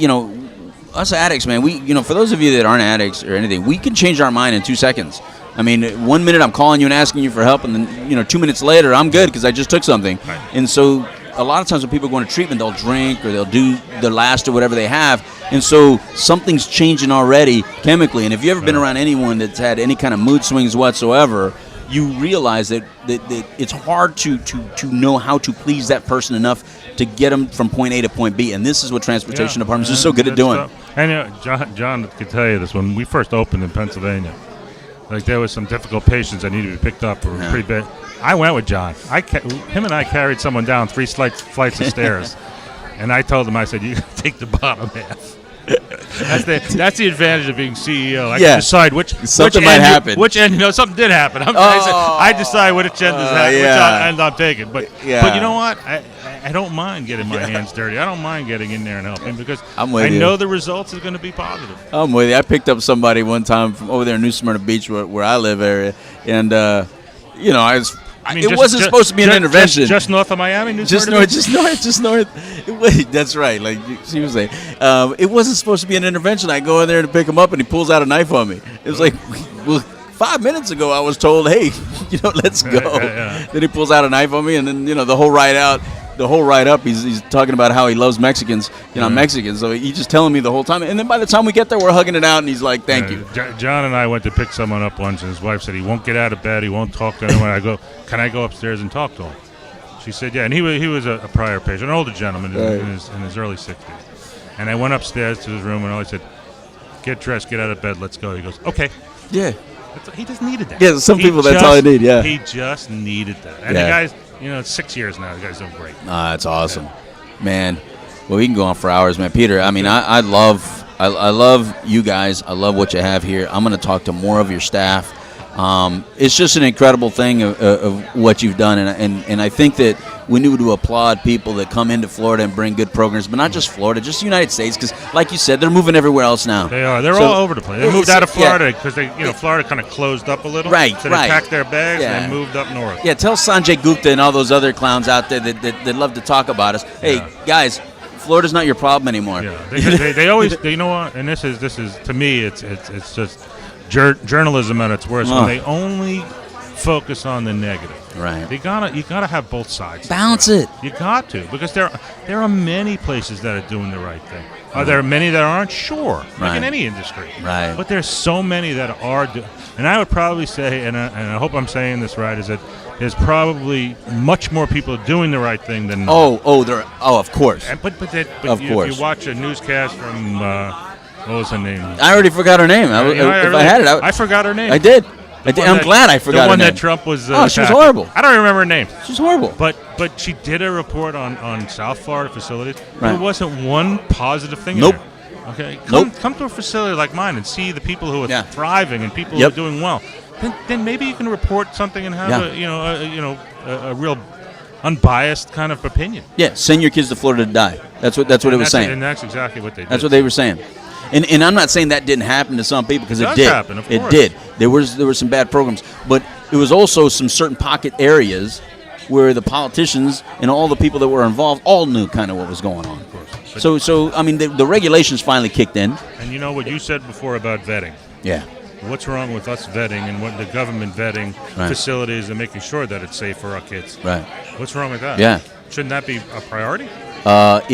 us addicts, man, we, for those of you that aren't addicts or anything, we can change our mind in 2 seconds. I mean, 1 minute I'm calling you and asking you for help, and then, 2 minutes later, I'm good because I just took something. Right. And so a lot of times when people go into treatment, they'll drink or they'll do their last or whatever they have. And so something's changing already chemically. And if you've ever been around anyone that's had any kind of mood swings whatsoever, you realize that it's hard to know how to please that person enough to get them from point A to point B. And this is what transportation departments are so good at doing. And John could tell you this. When we first opened in Pennsylvania, like there was some difficult patients that needed to be picked up or pretty bad. I went with John. Him and I carried someone down 3 flights of stairs. And I told him, I said, you got to take the bottom half. That's the advantage of being CEO. I can decide which might happen. Which end, something did happen. I decide which end I'm taking. But you know what? I don't mind getting my hands dirty. I don't mind getting in there and helping because I know the results are going to be positive. I'm with you. I picked up somebody one time from over there in New Smyrna Beach where I live area, and it wasn't supposed to be an intervention. Just north of Miami? Just north. That's right. Like she was saying. It wasn't supposed to be an intervention. I go in there to pick him up, and he pulls out a knife on me. It was like, well, 5 minutes ago I was told, hey, let's go. Then he pulls out a knife on me, and then, the whole ride up, he's talking about how he loves Mexicans. I'm Mexican, so he's just telling me the whole time. And then by the time we get there, we're hugging it out, and he's like, thank you. John and I went to pick someone up once, and his wife said he won't get out of bed, he won't talk to anyone. I go, can I go upstairs and talk to him? She said, yeah. And he was a prior patient, an older gentleman in his early 60s. And I went upstairs to his room, and I said, get dressed, get out of bed, let's go. He goes, okay. Yeah. He just needed that. Yeah, some people, that's all they need, yeah. He just needed that. And the guy's, it's 6 years now. The guy's doing great. That's awesome. Yeah. Man, well, we can go on for hours, man. Peter, I mean, I love you guys. I love what you have here. I'm going to talk to more of your staff. It's just an incredible thing of what you've done, and I think that we need to applaud people that come into Florida and bring good programs, but not just Florida, just the United States, because like you said, they're moving everywhere else now. They are. They're all over the place. They moved out of Florida because Florida kind of closed up a little. Right, so they packed their bags and moved up north. Yeah, tell Sanjay Gupta and all those other clowns out there that love to talk about us. Hey, guys, Florida's not your problem anymore. Yeah, they always, you know what? And this is to me, it's just journalism at its worst when they only focus on the negative. Right. You gotta have both sides. Balance it. You got to, because there are many places that are doing the right thing. Are there many that aren't? Sure, like in any industry. Right. But there's so many that are. And I would probably say, and I hope I'm saying this right, is that there's probably much more people doing the right thing than not. Of course. But Of if course. you watch a newscast from what was her name? I already forgot her name. I had it, I forgot her name. I did. I'm glad I forgot her name. The one that Trump was. She was attacking. horrible. I don't remember her name. She's horrible. But she did a report on South Florida facilities. Right. There wasn't one positive thing Nope. in there. Okay, Nope. come to a facility like mine and see the people who are thriving and people Yep. who are doing well. Then maybe you can report something and have a real unbiased kind of opinion. Yeah, send your kids to Florida to die. That's what it was saying. And that's exactly what they did. That's what they were saying. And I'm not saying that didn't happen to some people, because it did. Happen, of it course. did. There were some bad programs, but it was also some certain pocket areas where the politicians and all the people that were involved all knew kind of what was going on. So I mean, the regulations finally kicked in. And you know what you said before about vetting. Yeah. What's wrong with us vetting and what the government vetting facilities and making sure that it's safe for our kids? Right. What's wrong with that? Yeah. Shouldn't that be a priority?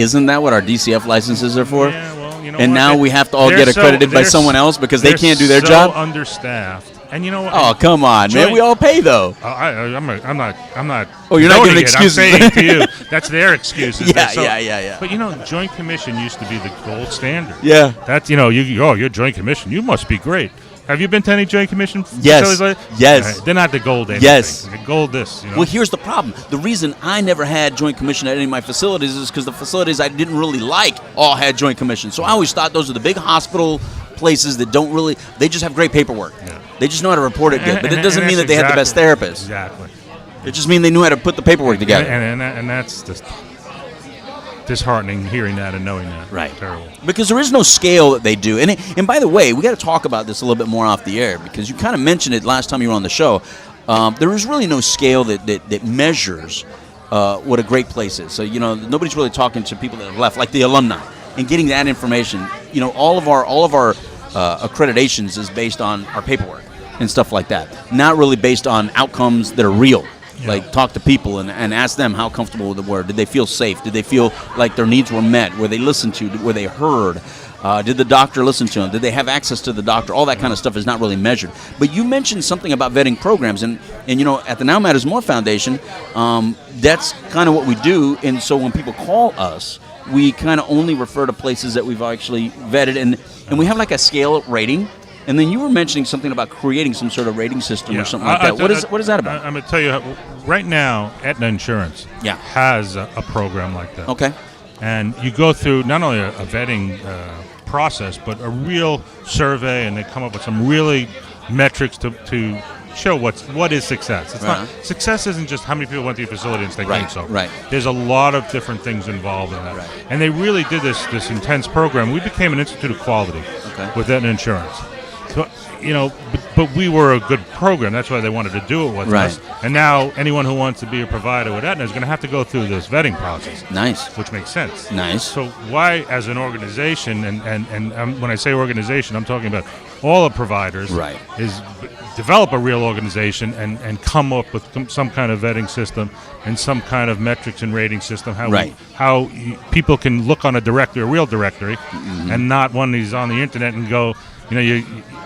Isn't that what our DCF licenses are for? Yeah, well, you know and what? now we have to all get accredited by someone else because they can't do their job? They're so understaffed. And you know what? Oh, come on, man. We all pay, though. I'm not. Oh, you're not giving I'm excuses. saying to you, that's their excuses. Yeah. But, Joint Commission used to be the gold standard. Yeah. That's, you're Joint Commission. You must be great. Have you been to any Joint Commission Yes. facilities? Yes. They're not the gold anything. Yes. The gold this, Well, here's the problem. The reason I never had Joint Commission at any of my facilities is because the facilities I didn't really like all had Joint Commission. So I always thought those are the big hospital places that don't really, they just have great paperwork. Yeah. They just know how to report it good. But it doesn't mean that they had the best therapists. Exactly. It just means they knew how to put the paperwork together. And that's just disheartening hearing that and knowing that. Right. Terrible. Because there is no scale that they do. And by the way, we got to talk about this a little bit more off the air, because you kind of mentioned it last time you were on the show. There is really no scale that measures what a great place is. So, nobody's really talking to people that have left, like the alumni, and getting that information. All of our accreditations is based on our paperwork and stuff like that, not really based on outcomes that are real. Yeah. Like, talk to people and ask them how comfortable they were. Did they feel safe? Did they feel like their needs were met? Were they listened to? Were they heard? Did the doctor listen to them? Did they have access to the doctor? All that kind of stuff is not really measured. But you mentioned something about vetting programs, and at the Now Matters More Foundation, that's kind of what we do. And so when people call us, we kind of only refer to places that we've actually vetted, and we have like a scale rating. And then you were mentioning something about creating some sort of rating system or something like that. What is that about? I'm going to tell you, right now, Aetna Insurance has a program like that. Okay. And you go through not only a vetting process, but a real survey, and they come up with some really metrics to show what is success. It's not success isn't just how many people went to your facility and stay clean soap. Right. There's a lot of different things involved in that. Right. And they really did this intense program. We became an Institute of Quality with Aetna Insurance. So, but we were a good program. That's why they wanted to do it with us. And now anyone who wants to be a provider with Aetna is going to have to go through this vetting process. Nice. Which makes sense. Nice. So why, as an organization, and when I say organization, I'm talking about all the providers, is develop a real organization and come up with some kind of vetting system and some kind of metrics and rating system, how people can look on a real directory, and not one that's on the internet and go,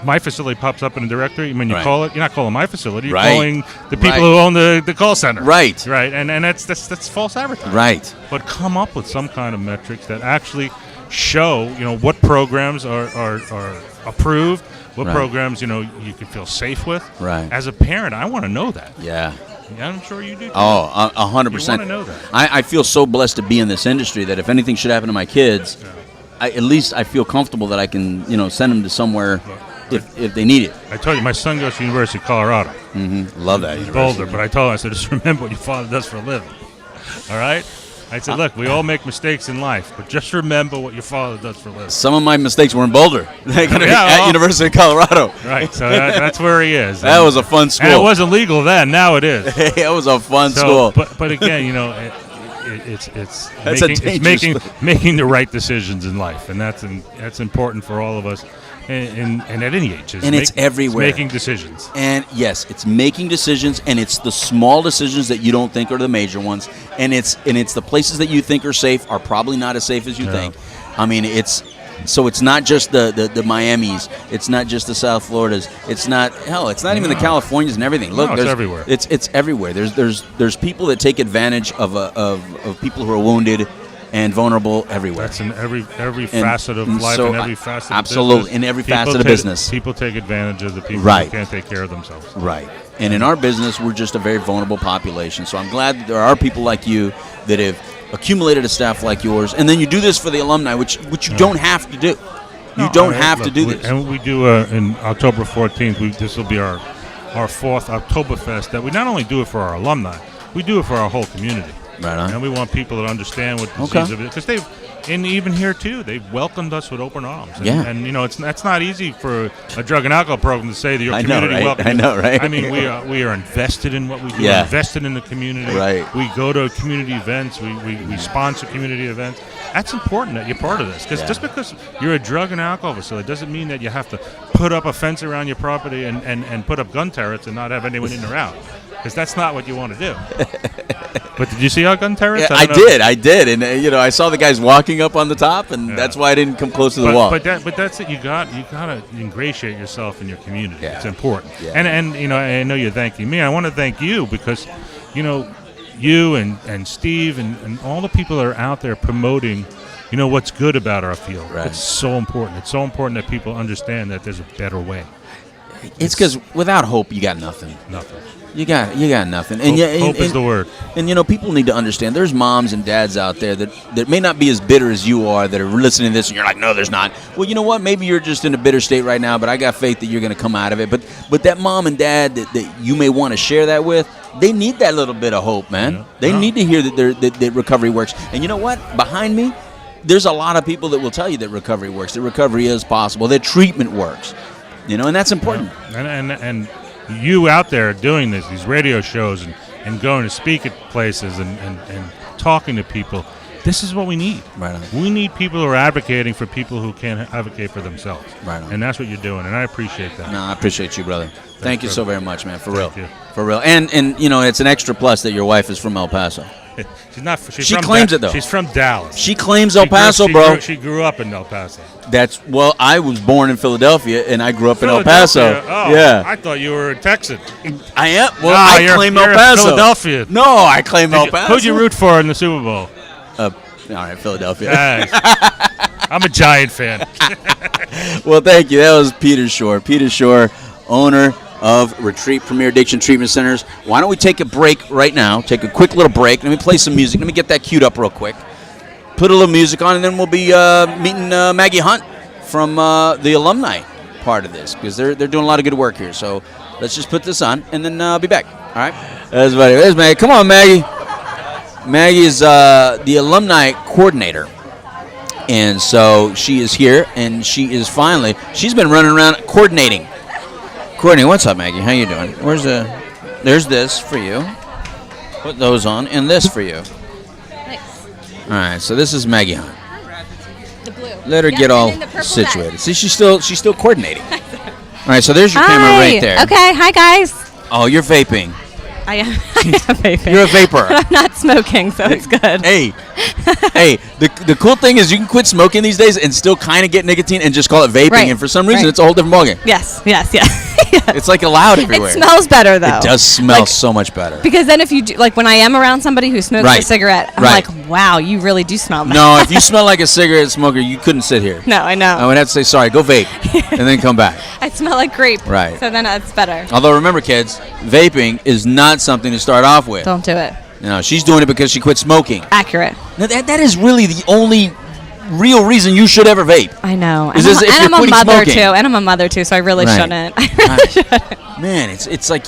my facility pops up in a directory. When you call it, you're not calling my facility. You're calling the people who own the call center. Right. And that's false advertising. Right. But come up with some kind of metrics that actually show, what programs are approved, what programs, you can feel safe with. Right. As a parent, I want to know that. Yeah. I'm sure you do too. Oh, 100%. You want to know that. I feel so blessed to be in this industry that if anything should happen to my kids, at least I feel comfortable that I can, send them to somewhere if they need it. I told you, my son goes to University of Colorado. Mm-hmm. Love that. He's Boulder, but I told him, I said, just remember what your father does for a living. All right? I said, look, we all make mistakes in life, but just remember what your father does for a living. Some of my mistakes were in Boulder at University of Colorado. Right, so that's where he is. That was a fun school. And it wasn't legal then. Now it is. It was a fun school. But again, making the right decisions in life, and that's important for all of us, and at any age. It's everywhere. It's making decisions. And yes, it's making decisions, and it's the small decisions that you don't think are the major ones, and it's the places that you think are safe are probably not as safe as you think. I mean, it's not just the Miamis, it's not just the South Floridas, it's not even the Californias and everything. Look, it's everywhere. It's everywhere. There's people that take advantage of people who are wounded and vulnerable everywhere. That's in every facet of life, and every facet absolutely, of business. in every facet of business. People take advantage of the people who can't take care of themselves. Right. And in our business, we're just a very vulnerable population. So I'm glad that there are people like you that have accumulated a staff like yours, and then you do this for the alumni, which you don't have to do. You don't have to do this. And we do in October 14th. This will be our fourth Oktoberfest. That we not only do it for our alumni, we do it for our whole community. Right on. And we want people to understand what disease it is, because and even here too, they've welcomed us with open arms. And that's not easy for a drug and alcohol program to say that your community welcomes. I know, right? I mean, we are invested in what we do. We're invested in the community. Right. We go to community events. We sponsor community events. That's important that you're part of this, because just because you're a drug and alcohol facility doesn't mean that you have to put up a fence around your property and put up gun turrets and not have anyone in or out, because that's not what you want to do. But did you see our gun turrets? I did, and I saw the guys walking up on the top, and that's why I didn't come close to the wall. But that's it. You got to ingratiate yourself in your community. Yeah. It's important. Yeah. And I know you're thanking me. I want to thank you, because you and Steve and all the people that are out there promoting what's good about our field. Right. It's so important. It's so important that people understand that there's a better way. It's because without hope, you got nothing. Nothing. You got nothing. And hope is the word. And people need to understand. There's moms and dads out there that may not be as bitter as you are, that are listening to this, and you're like, no, there's not. Well, you know what? Maybe you're just in a bitter state right now, but I got faith that you're going to come out of it. But that mom and dad that you may want to share that with, they need that little bit of hope, man. Yeah. They need to hear that recovery works. And you know what? Behind me, there's a lot of people that will tell you that recovery works, that recovery is possible, that treatment works. And that's important. Yeah. And you out there doing these radio shows and going to speak at places and talking to people, this is what we need. Right on. We need people who are advocating for people who can't advocate for themselves. Right on. And that's what you're doing, and I appreciate that. No, I appreciate you, brother. Thank you so very much, man. For real. Thank you. For real. And it's an extra plus that your wife is from El Paso. She's not. She claims it, though. She's from Dallas. She claims El Paso, bro. She grew up in El Paso. I was born in Philadelphia, and I grew up in El Paso. Oh, yeah. I thought you were a Texan. I am. Well, I claim El Paso. Philadelphia. No, I claim El Paso. Who'd you root for in the Super Bowl? All right, Philadelphia. Nice. I'm a Giant fan. Well, thank you. That was Peter Schorr. Peter Schorr, owner of Retreat Premier Addiction Treatment Centers. Why don't we take a break right now? Take a quick little break. Let me play some music. Let me get that queued up real quick. Put a little music on, and then we'll be meeting Maggie Hunt from the alumni part of this, because they're doing a lot of good work here. So let's just put this on, and then I'll be back. All right? There's Maggie. Come on, Maggie. Maggie is the alumni coordinator. And so she is here, and she's been running around coordinating. What's up, Maggie? How you doing? There's this for you. Put those on, and this for you. Thanks. All right, so this is Maggie Hunt. The blue. Let her get all situated. Bag. See, she's still coordinating. All right, so there's your camera right there. Okay, hi guys. Oh, you're vaping. I am vaping. You're a vapor. I'm not smoking, so it's good. Hey, the cool thing is you can quit smoking these days and still kind of get nicotine and just call it vaping, Right. and for some reason Right. it's a whole different ballgame. Yes. It's like allowed everywhere. It smells better though. It does smell so much better. Because then if you do, like when I am around somebody who smokes Right. a cigarette, I'm Right. like, wow, you really do smell bad. No, if you smell like a cigarette smoker, you couldn't sit here. No, I know. I would have to say, sorry, go vape, and then come back. I smell like grape. Right. So then it's better. Although, remember, kids, vaping is not something to start off with. Don't do it. No, she's doing it because she quit smoking. Accurate. Now, that is really the only real reason you should ever vape. I know. Is this if I'm you're a quitting mother smoking. too, and I'm a mother too, so I really Right. shouldn't. I really shouldn't. Man, it's like,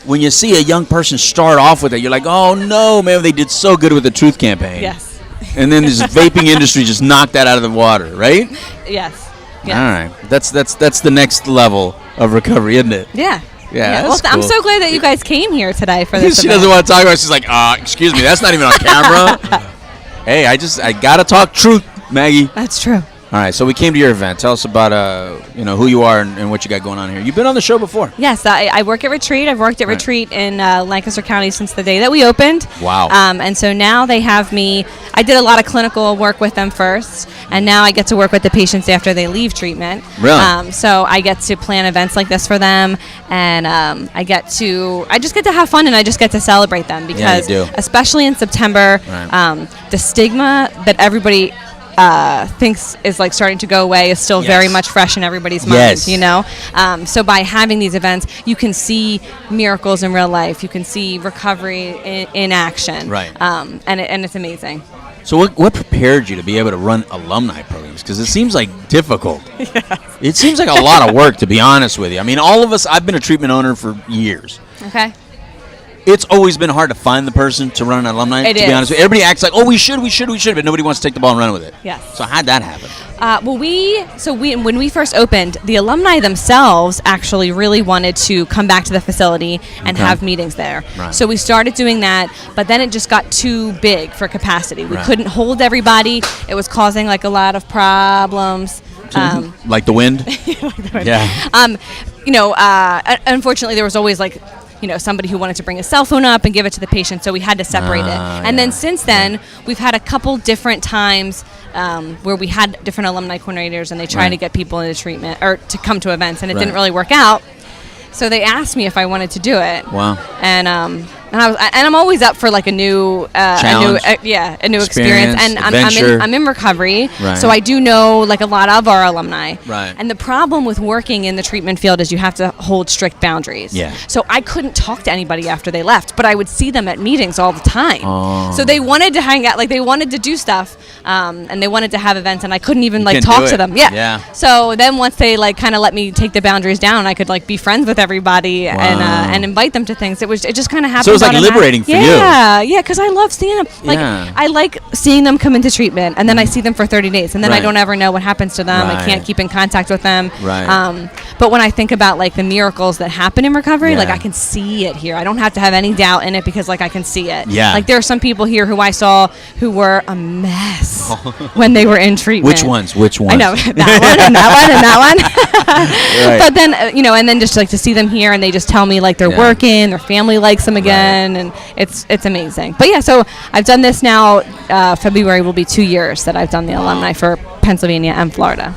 when you see a young person start off with it, you're like, oh, no, man, they did so good with the Truth Campaign. Yes. And then this vaping industry just knocked that out of the water, right? Yes. All right. That's the next level of recovery, isn't it? Yeah. Yeah, Well, that's cool. I'm so glad that you guys came here today for this. She event. doesn't want to talk about it. She's like, excuse me, that's not even on camera. Hey, I got to talk truth, Maggie. That's true. All right, so we came to your event. Tell us about who you are and what you got going on here. You've been on the show before. Yes, I work at Retreat. I've worked at Right. Retreat in Lancaster County since the day that we opened. Wow. And so now they have me. I did a lot of clinical work with them first, and now I get to work with the patients after they leave treatment. Really? So I get to plan events like this for them, and I just get to have fun, and I just get to celebrate them because, you do. especially in September, Right. the stigma that everybody thinks is like starting to go away is still Yes. very much fresh in everybody's Yes. mind, so by having these events, you can see miracles in real life. You can see recovery in action. Right. And it's amazing. So what prepared you to be able to run alumni programs? Because it seems like difficult. It seems like a lot of work, to be honest with you. I mean, all of us, I've been a treatment owner for years. Okay. It's always been hard to find the person to run an alumni, It to is. be honest with you. Everybody acts like, we should, but nobody wants to take the ball and run with it. Yes. So how'd that happen? When we first opened, the alumni themselves actually really wanted to come back to the facility and Okay. have meetings there. Right. So we started doing that, but then it just got too big for capacity. We Right. couldn't hold everybody. It was causing like a lot of problems. Like the wind? Yeah. Unfortunately, there was always like, somebody who wanted to bring a cell phone up and give it to the patient, so we had to separate it. And then since then, we've had a couple different times where we had different alumni coordinators, and they tried Right. to get people into treatment or to come to events, and it Right. didn't really work out. So they asked me if I wanted to do it. Wow. And I'm always up for like a new Challenge. a new experience. And adventure. I'm in recovery, Right. so I do know like a lot of our alumni. Right. And the problem with working in the treatment field is you have to hold strict boundaries. Yeah. So I couldn't talk to anybody after they left, but I would see them at meetings all the time. Oh. So they wanted to hang out, like they wanted to do stuff, and they wanted to have events, and I couldn't even like couldn't talk do to it. them. Yeah. Yeah. So then once they like kind of let me take the boundaries down, I could like be friends with everybody and invite them to things. It just kind of happened. So it was like automatic- liberating for you. Yeah, because I love seeing them. Like Yeah. I like seeing them come into treatment, and then I see them for 30 days, and then I Right. don't ever know what happens to them. I Right. can't keep in contact with them. Right. But when I think about like the miracles that happen in recovery, like Yeah. I can see it here. I don't have to have any doubt in it because like I can see it. Yeah. Like there are some people here who I saw who were a mess when they were in treatment. Which ones? I know that one and that one and that one. Right. But then and then just like to see them here, and they just tell me like they're Yeah. working, their family likes them again, and it's amazing. But yeah, so I've done this now. February will be 2 years that I've done the alumni for Pennsylvania and Florida.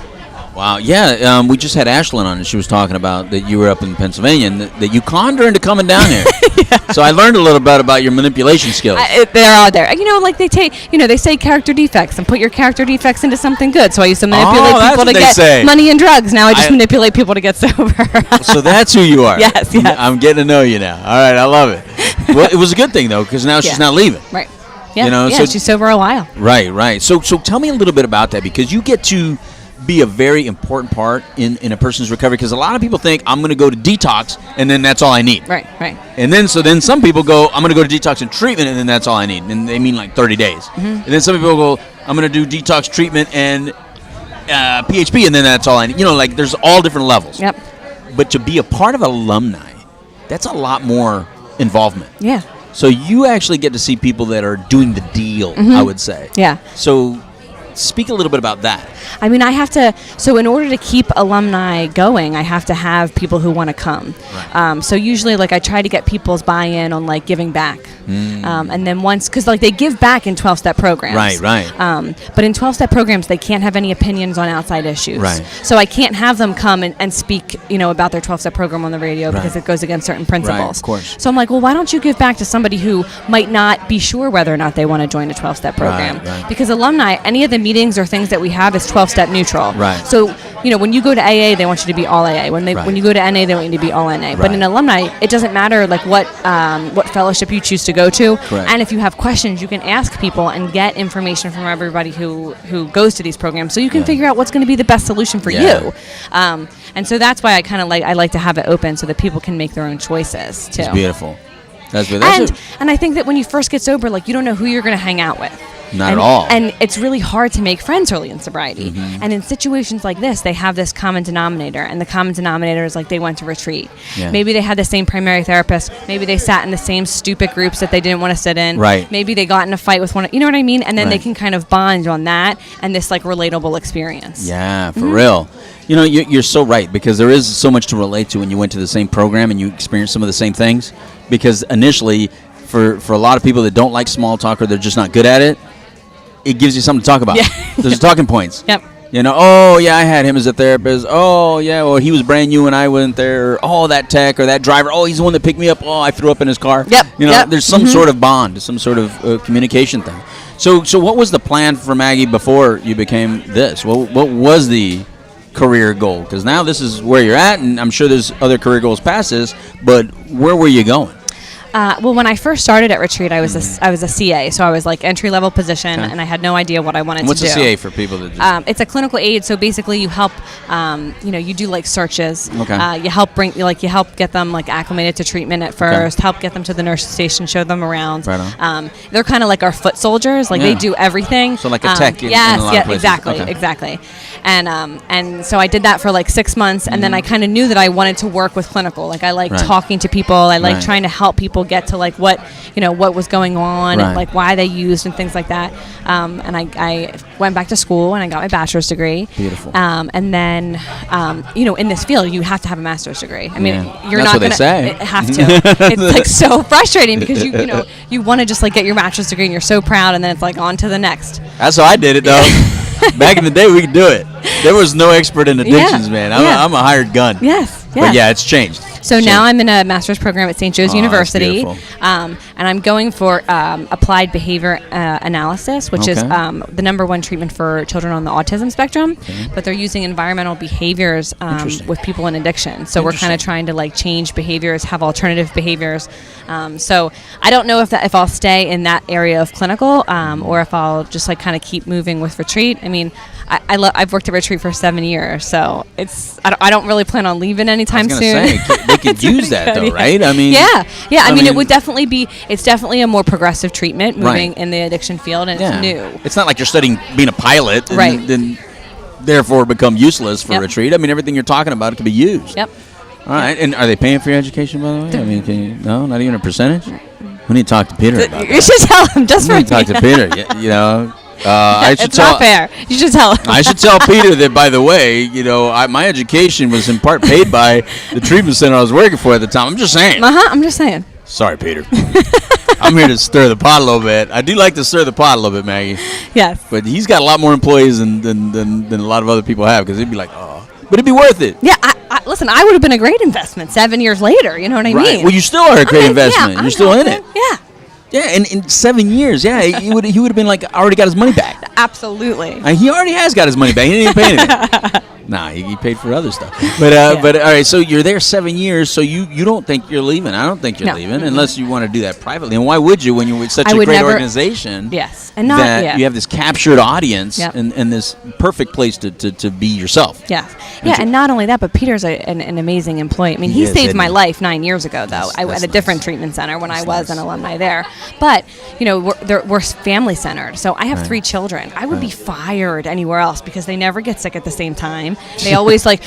Wow. Yeah. We just had Ashlyn on, and she was talking about that you were up in Pennsylvania and that you conned her into coming down here. So I learned a little bit about your manipulation skills. They're all there. Like they take, they say character defects and put your character defects into something good. So I used to manipulate that's people what to they get say. money and drugs. Now I just manipulate people to get sober. So that's who you are. Yes, yes. I'm getting to know you now. All right. I love it. Well, it was a good thing, though, because now she's Yeah. not leaving. Right. Yeah. So she's sober a while. Right. So tell me a little bit about that, because you get to be a very important part in a person's recovery, because a lot of people think I'm going to go to detox and then that's all I need. Right. And then some people go, I'm going to go to detox and treatment and then that's all I need. And they mean like 30 days. Mm-hmm. And then some people go, I'm going to do detox treatment and PHP and then that's all I need. Like there's all different levels. Yep. But to be a part of alumni, that's a lot more involvement. Yeah. So you actually get to see people that are doing the deal, I would say. Yeah. So speak a little bit about that. I mean, I have to. So in order to keep alumni going, I have to have people who want to come. Right. So usually, like I try to get people's buy-in on like giving back, and then once because like they give back in 12-step programs. Right. But in 12-step programs, they can't have any opinions on outside issues. Right. So I can't have them come and speak, about their 12-step program on the radio because Right. it goes against certain principles. Right, of course. So I'm like, well, why don't you give back to somebody who might not be sure whether or not they want to join a 12-step program? Right. Because alumni, any of the meetings or things that we have is 12-step neutral. Right. So, when you go to AA, they want you to be all AA. When Right. you go to NA, they want you to be all NA. But Right. in alumni, it doesn't matter like what fellowship you choose to go to. Correct. And if you have questions, you can ask people and get information from everybody who goes to these programs, so you can figure out what's going to be the best solution for Yeah. you. And so that's why I like to have it open so that people can make their own choices too. It's beautiful. That's beautiful. And I think that when you first get sober, like you don't know who you're going to hang out with. Not at all. And it's really hard to make friends early in sobriety. And in situations like this, they have this common denominator, and the common denominator is like they went to retreat. Yeah. Maybe they had the same primary therapist. Maybe they sat in the same stupid groups that they didn't want to sit in. Right. Maybe they got in a fight with one. You know what I mean? And then they Right. can kind of bond on that and this like relatable experience. Yeah, for real. You know, you're so right, because there is so much to relate to when you went to the same program and you experienced some of the same things. Because initially, for a lot of people that don't like small talk or they're just not good at it, it gives you something to talk about. Yeah. There's talking points. Yep. You know, oh, yeah, I had him as a therapist. Oh, yeah, well, he was brand new when I went there. Oh, that tech or that driver. Oh, he's the one that picked me up. Oh, I threw up in his car. Yep. You know, Yep. there's some sort of bond, some sort of communication thing. So what was the plan for Maggie before you became this? What was the career goal? Because now this is where you're at, and I'm sure there's other career goals past this, but where were you going? Well, when I first started at Retreat, I was a CA, so I was like entry-level position, and I had no idea what I wanted What's to do. a CA for people that just... It's a clinical aid, so basically you help, you do like searches. Okay. You help get them like acclimated to treatment at first, help get them to the nurse station, show them around. Right on. They're kind of like our foot soldiers, like they do everything. So like a tech in yes, a lot of places. exactly. And so I did that for like 6 months, and then I kind of knew that I wanted to work with clinical. Like I like talking to people. I like trying to help people get to like what was going on and like why they used and things like that. And I went back to school and I got my bachelor's degree. Beautiful. And then in this field you have to have a master's degree. I mean, you're That's not what gonna have to. It's like so frustrating because you want to just like get your master's degree and you're so proud, and then it's like on to the next. That's how I did it, though. Back in the day, we could do it. There was no expert in addictions, man. I'm a hired gun. Yes. But yeah, it's changed. So now I'm in a master's program at St. Joe's University, that's and I'm going for applied behavior analysis, which is the number one treatment for children on the autism spectrum. But they're using environmental behaviors with people in addiction. So we're kind of trying to like change behaviors, have alternative behaviors. So I don't know if I'll stay in that area of clinical or if I'll just like kind of keep moving with Retreat. I mean, I've worked at Retreat for 7 years, so I don't really plan on leaving anytime soon. They could use that though, right? I mean, yeah. I mean, it would definitely be. It's definitely a more progressive treatment moving in the addiction field, and it's new. It's not like you're studying being a pilot, and then therefore become useless for Retreat. I mean, everything you're talking about can be used. Yep. All right, and are they paying for your education, by the way? I mean, no, not even a percentage. We need to talk to Peter about that. You should tell him just for me. Talk to Peter. I should it's not fair. You should tell him. I should tell Peter that, by the way, my education was in part paid by the treatment center I was working for at the time. I'm just saying. I'm just saying. Sorry, Peter. I'm here to stir the pot a little bit. I do like to stir the pot a little bit, Maggie. Yes. But he's got a lot more employees than a lot of other people have, because he'd be like, oh. But it'd be worth it. Yeah, listen, I would have been a great investment 7 years later. You know what I mean? Well, you still are a great investment. You're still in it. Yeah. Yeah, and in 7 years, he would have been like, already got his money back. Absolutely. He already has got his money back. He didn't even pay anything. Nah, he paid for other stuff. But all right, so you're there 7 years, so you don't think you're leaving. I don't think you're leaving unless you want to do that privately. And why would you when you're with such a great organization? Yes. And not that you have this captured audience and this perfect place to be yourself. Yeah. And not only that, but Peter's an amazing employee. I mean, he saved my life 9 years ago, though. I was at a different treatment center when I was an alumni there. But, we're family centered. So I have 3 children. I would be fired anywhere else because they never get sick at the same time. They always like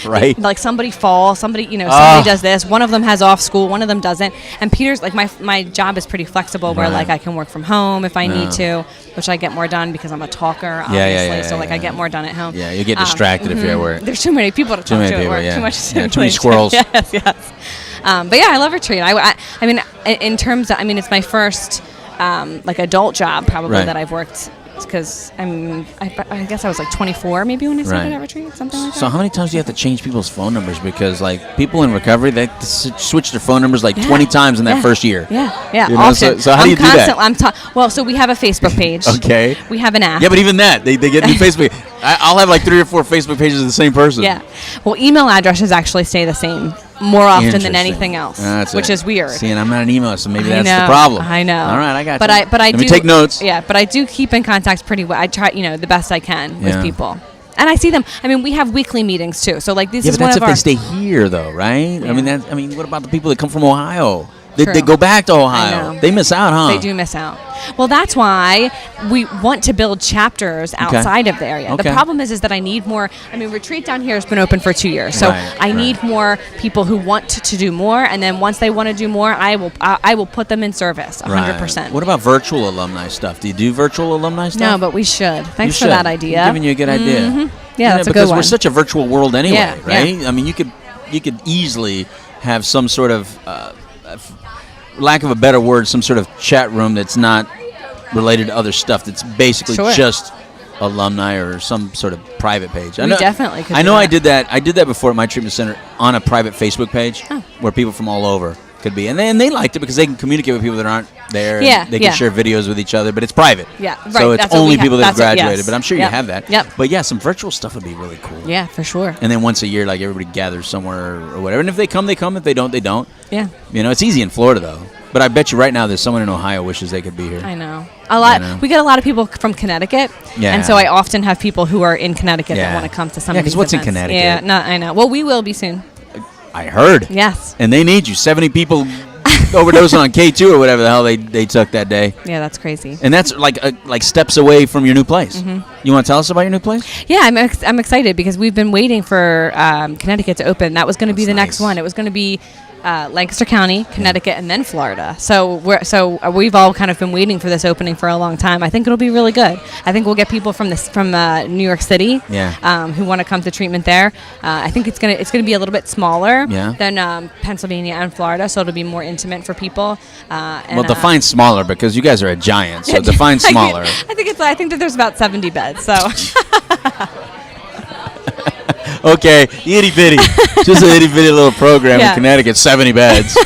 somebody falls, somebody does this. One of them has off school, one of them doesn't. And Peter's like my job is pretty flexible where like I can work from home if I need to, which I get more done because I'm a talker, obviously. So I get more done at home. Yeah, you get distracted if you're at work. There's too many people to talk to at work. Too much. Too many squirrels. Yes. But yeah, I love Retreat. I mean, in terms of, it's my first like adult job probably that I've worked. Because I guess I was like 24 maybe when I started at Retreat, something like that. So how many times do you have to change people's phone numbers? Because like people in recovery, they switch their phone numbers like 20 times in that first year. Yeah. Often. So how do you do that? Well, so we have a Facebook page. Okay. We have an app. Yeah, but even that, they get new Facebook. I'll have like 3 or 4 Facebook pages of the same person. Yeah. Well, email addresses actually stay the same more often than anything else, which is weird. See, and I'm not an email, so maybe that's the problem. I know. All right, I got you. But I Let do me take notes. Yeah, but I do keep in contact pretty well. I try, the best I can with people. And I see them. We have weekly meetings too. So like this is but one that's of if our. they stay here, though, right? Yeah. What about the people that come from Ohio? They go back to Ohio. They miss out, huh? They do miss out. Well, that's why we want to build chapters outside of the area. The problem is that I need more. I mean, Retreat down here has been open for 2 years, so I need more people who want to do more. And then once they want to do more, I will put them in service 100%. What about virtual alumni stuff? Do you do virtual alumni stuff? No, but we should. Thanks for that idea. I'm giving you a good idea. Mm-hmm. Yeah, that's a good one. Because we're such a virtual world anyway, right? Yeah. I mean, you could easily have some sort of, lack of a better word, some sort of chat room that's not related to other stuff. That's basically just alumni or some sort of private page. We definitely could. I know. I did that. I did that before at my treatment center on a private Facebook page where people from all over could be, and they liked it because they can communicate with people that aren't there. Yeah, and they can share videos with each other, but it's private. Yeah, right. So it's only people that have graduated. But I'm sure you have that. Yep. But yeah, some virtual stuff would be really cool. Yeah, for sure. And then once a year, like everybody gathers somewhere or whatever. And if they come, they come. If they don't, they don't. Yeah. You know, it's easy in Florida though. But I bet you right now there's someone in Ohio wishes they could be here. I know. A lot. You know? We get a lot of people from Connecticut. Yeah. And so I often have people who are in Connecticut that want to come to some of these events. What's in Connecticut? Yeah, no, I know. Well, we will be soon. I heard. Yes. And they need you. 70 people overdosing on K2 or whatever the hell they took that day. Yeah, that's crazy. And that's like steps away from your new place. Mm-hmm. You want to tell us about your new place? Yeah, I'm excited because we've been waiting for Connecticut to open. That was going to be the next one. It was going to be Lancaster County, Connecticut, and then Florida. So we've all kind of been waiting for this opening for a long time. I think it'll be really good. I think we'll get people from New York City, who want to come to treatment there. I think it's gonna be a little bit smaller than Pennsylvania and Florida, so it'll be more intimate for people. Well, define smaller because you guys are a giant. So define smaller. I think that there's about 70 beds. So. Okay, itty bitty. Just an itty bitty little program in Connecticut, 70 beds.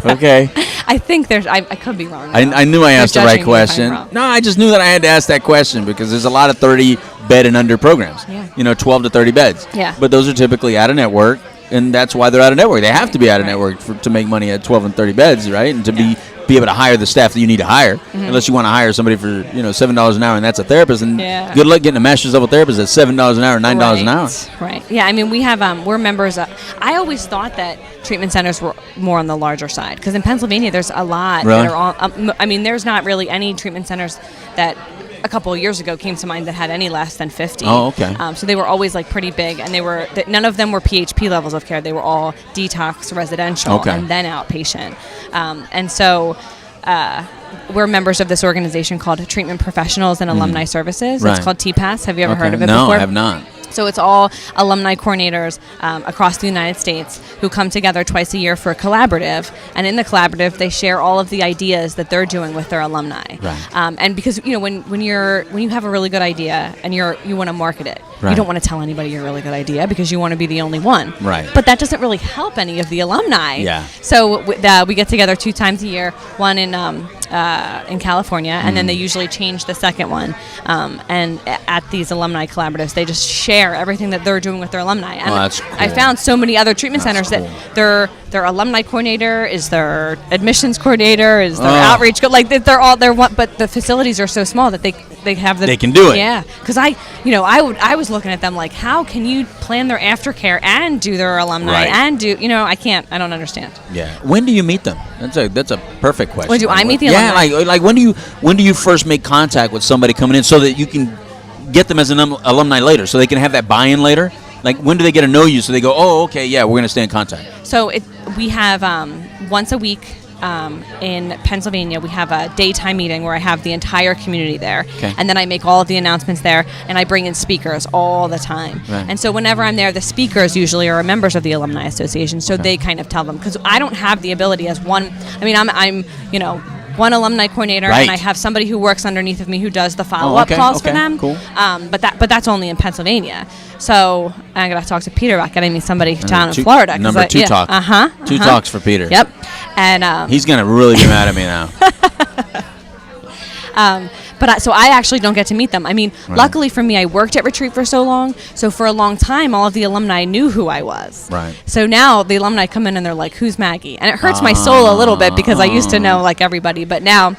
Okay. I think I could be wrong. I knew I asked the right question. No, I just knew that I had to ask that question because there's a lot of 30 bed and under programs. Yeah. You know, 12 to 30 beds. Yeah. But those are typically out of network, and that's why they're out of network. They have to be out of network to make money at 12 and 30 beds, right? And to be able to hire the staff that you need to hire, unless you want to hire somebody for $7 an hour, and that's a therapist. And good luck getting a master's level therapist at $7 an hour, $9 an hour. Right. Yeah. I mean, we have we're members of. I always thought that treatment centers were more on the larger side because in Pennsylvania there's a lot that are on. I mean, there's not really any treatment centers that a couple of years ago came to mind that had any less than 50. Oh, okay. So they were always like pretty big, and none of them were PHP levels of care. They were all detox, residential, and then outpatient. And so we're members of this organization called Treatment Professionals and Alumni Services. It's called TPAS. Have you ever heard of it before? No, I have not. So it's all alumni coordinators across the United States who come together twice a year for a collaborative. And in the collaborative, they share all of the ideas that they're doing with their alumni. Right. And because when you have a really good idea and you want to market it, you don't want to tell anybody your really good idea because you want to be the only one. Right. But that doesn't really help any of the alumni. Yeah. So we get together 2 times a year, one in California, and then they usually change the second one. And at these alumni collaboratives, they just share everything that they're doing with their alumni. And that's cool. I found so many other treatment centers that their alumni coordinator is their admissions coordinator, is their outreach, like they're one, but the facilities are so small that they have they can do it. Yeah, because I was looking at them like, how can you plan their aftercare and do their alumni and do I don't understand. Yeah. When do you meet them? That's a perfect question. When do I meet the alumni? Yeah, like when do you first make contact with somebody coming in so that you can get them as an alumni later, so they can have that buy-in later? Like, when do they get to know you so they go, oh, okay, yeah, we're going to stay in contact? So we have once a week in Pennsylvania, we have a daytime meeting where I have the entire community there. Okay. And then I make all of the announcements there, and I bring in speakers all the time. Right. And so whenever I'm there, the speakers usually are members of the Alumni Association, so they kind of tell them. Because I don't have the ability as one, I'm one alumni coordinator, and I have somebody who works underneath of me who does the follow-up calls for them. Cool. But that's only in Pennsylvania. So I'm gonna talk to Peter about getting me somebody down in Florida. Number 2 talk. Two talks for Peter. Yep. And he's gonna really be mad at me now. So I actually don't get to meet them. I mean, luckily for me, I worked at Retreat for so long. So for a long time, all of the alumni knew who I was. Right. So now the alumni come in and they're like, "Who's Maggie?" And it hurts my soul a little bit because I used to know like everybody, but now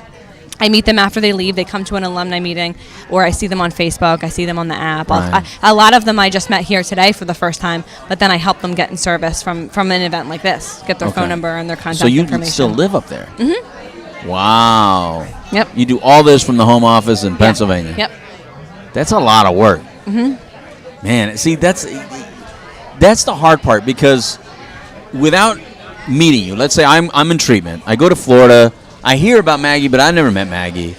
I meet them after they leave. They come to an alumni meeting, or I see them on Facebook. I see them on the app. Right. A lot of them I just met here today for the first time, but then I help them get in service from an event like this, get their phone number and their contact information. So you still live up there? Mm-hmm. Wow. Yep. You do all this from the home office in Pennsylvania? Yep. That's a lot of work. Mm-hmm. Man, see, that's the hard part, because without meeting you, let's say I'm in treatment. I go to Florida. I hear about Maggie, but I never met Maggie.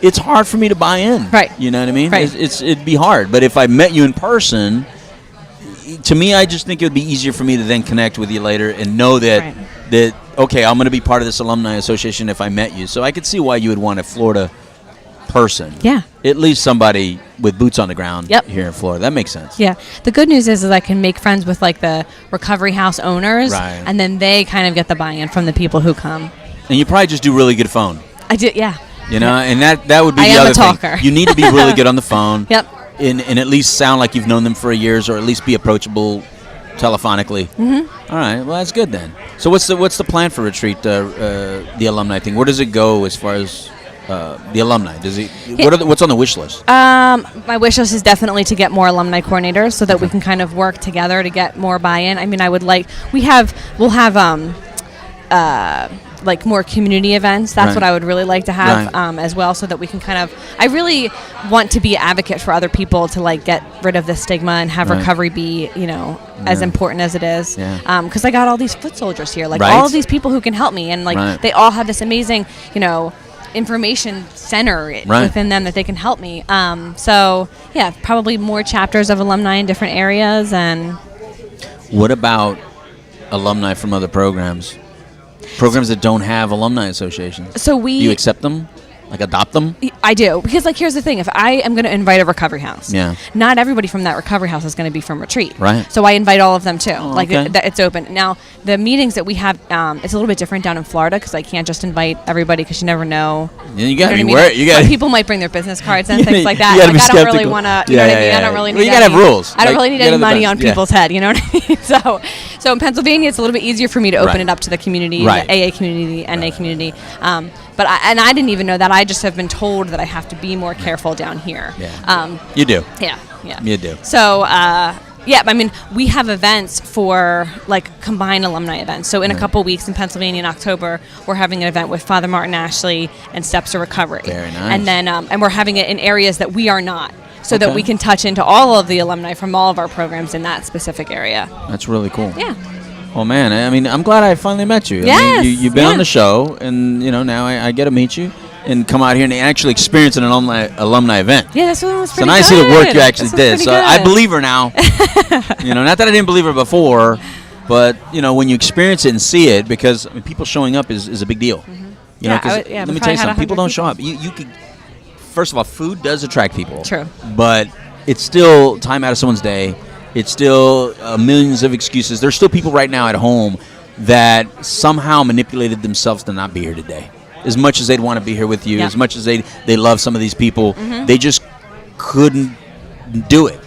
It's hard for me to buy in. Right. You know what I mean? Right. It'd be hard. But if I met you in person, to me, I just think it would be easier for me to then connect with you later and know that, okay, I'm going to be part of this alumni association if I met you. So I could see why you would want a Florida person. Yeah. At least somebody with boots on the ground here in Florida. That makes sense. Yeah. The good news is I can make friends with like the recovery house owners, and then they kind of get the buy-in from the people who come. And you probably just do really good phone. I do, yeah. You know, and that would be I the am other a talker. thing. You need to be really good on the phone. Yep. And at least sound like you've known them for years, or at least be approachable telephonically. Mm-hmm. All right. Well, that's good then. So what's the plan for retreat? The alumni thing. Where does it go as far as the alumni? Does it? What's on the wish list? My wish list is definitely to get more alumni coordinators so that we can kind of work together to get more buy-in. I mean, we'll have like more community events. That's what I would really like to have as well, so that we can kind of, I really want to be an advocate for other people to like get rid of the stigma and have recovery be, as important as it is. Because I got all these foot soldiers here, like all of these people who can help me, and like they all have this amazing, information center within them that they can help me. So yeah, probably more chapters of alumni in different areas. And what about alumni from other programs? Programs that don't have alumni associations. So do you accept them? Like adopt them? I do, because like here's the thing: if I am going to invite a recovery house, not everybody from that recovery house is going to be from retreat. Right. So I invite all of them too. It's open. Now the meetings that we have, it's a little bit different down in Florida, because I can't just invite everybody, because you never know. Yeah, you got to be worried. You got people might bring their business cards and things like that. Like I don't really want to. You know what I mean? I don't really need. You got to have rules. I don't really need any money on people's head. You know what I mean? So in Pennsylvania, it's a little bit easier for me to open it up to the community, the AA community, the NA community. But I didn't even know that. I just have been told that I have to be more careful down here. Yeah. You do. Yeah. You do. So, I mean, we have events for, like, combined alumni events. So in a couple weeks in Pennsylvania in October, we're having an event with Father Martin Ashley and Steps to Recovery. Very nice. And then, and we're having it in areas that we are not, so that we can touch into all of the alumni from all of our programs in that specific area. That's really cool. Yeah. Well, man, I mean, I'm glad I finally met you. Yes. I mean, you've been on the show, and, now I get to meet you and come out here and actually experience an alumni event. Yeah, that's what was pretty good. So now I see the work you actually did. So good. I believe her now. Not that I didn't believe her before, but, when you experience it and see it, because people showing up is a big deal. Mm-hmm. Let me tell you something. People don't show up. You could, first of all, food does attract people. True. But it's still time out of someone's day. It's still millions of excuses. There's still people right now at home that somehow manipulated themselves to not be here today. As much as they'd want to be here with you, as much as they love some of these people, they just couldn't do it.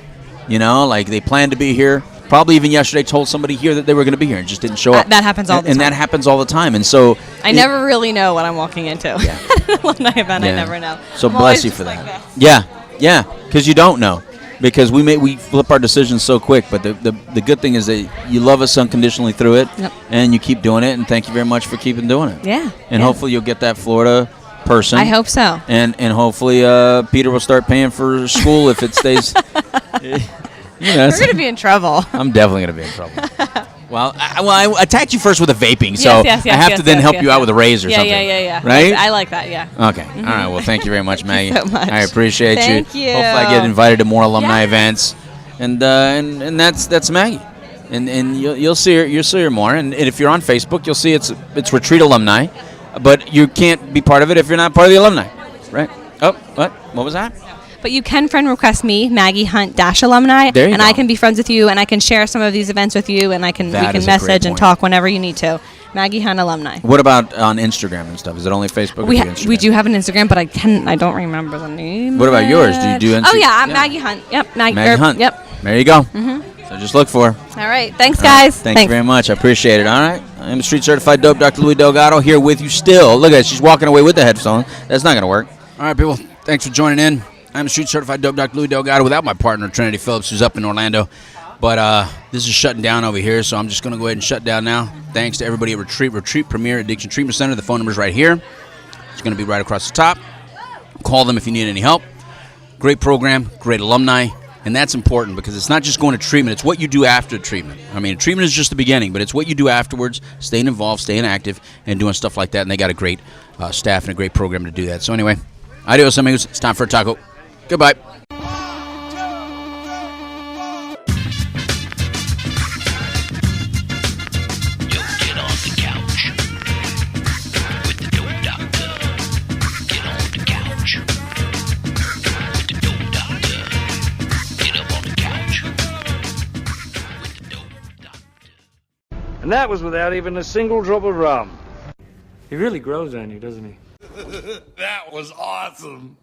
Like they planned to be here. Probably even yesterday told somebody here that they were going to be here and just didn't show up. That happens all the time. And that happens all the time. And so I never really know what I'm walking into. At an alumni event, I never know. So bless you for that. Yeah, because you don't know. Because we flip our decisions so quick, but the good thing is that you love us unconditionally through it, and you keep doing it, and thank you very much for keeping doing it. Yeah. And hopefully you'll get that Florida person. I hope so. And hopefully Peter will start paying for school if it stays. We're going to be in trouble. I'm definitely going to be in trouble. Well, I attacked you first with the vaping, so yes, I have to then help you out with a raise or something. Yeah. Right? I like that, yeah. Okay. All right. Well, thank you very much, Maggie. Thank you so much. I appreciate Thank you. Hopefully I get invited to more alumni events. And that's Maggie. And you'll see her more. And if you're on Facebook, you'll see it's Retreat Alumni. But you can't be part of it if you're not part of the alumni. Right? Oh, what? What was that? But you can friend request me, Maggie Hunt -alumni, and I can be friends with you, and I can share some of these events with you, and we can message and talk whenever you need to. Maggie Hunt alumni. What about on Instagram and stuff? Is it only Facebook? We do have an Instagram, but I don't remember the name. What about yours? Do you do Instagram? Oh yeah, I'm Maggie Hunt. Yep, Maggie Hunt. Yep. There you go. Mm-hmm. So just look for her. All right. Thanks, guys. Thank you very much. I appreciate it. All right. I'm a street certified dope, Dr. Louis Delgado, here with you still. Look at it, she's walking away with the headphone. That's not going to work. All right, people, thanks for joining in. I'm a street certified dope, Dr. Louis Delgado, without my partner, Trinity Phillips, who's up in Orlando. But this is shutting down over here, so I'm just going to go ahead and shut down now. Thanks to everybody at Retreat Premier Addiction Treatment Center. The phone number's right here. It's going to be right across the top. Call them if you need any help. Great program, great alumni, and that's important because it's not just going to treatment. It's what you do after treatment. I mean, treatment is just the beginning, but it's what you do afterwards, staying involved, staying active, and doing stuff like that. And they got a great staff and a great program to do that. So anyway, adios, amigos. It's time for a taco. Goodbye. And that was without even a single drop of rum. He really grows on you, doesn't he? That was awesome.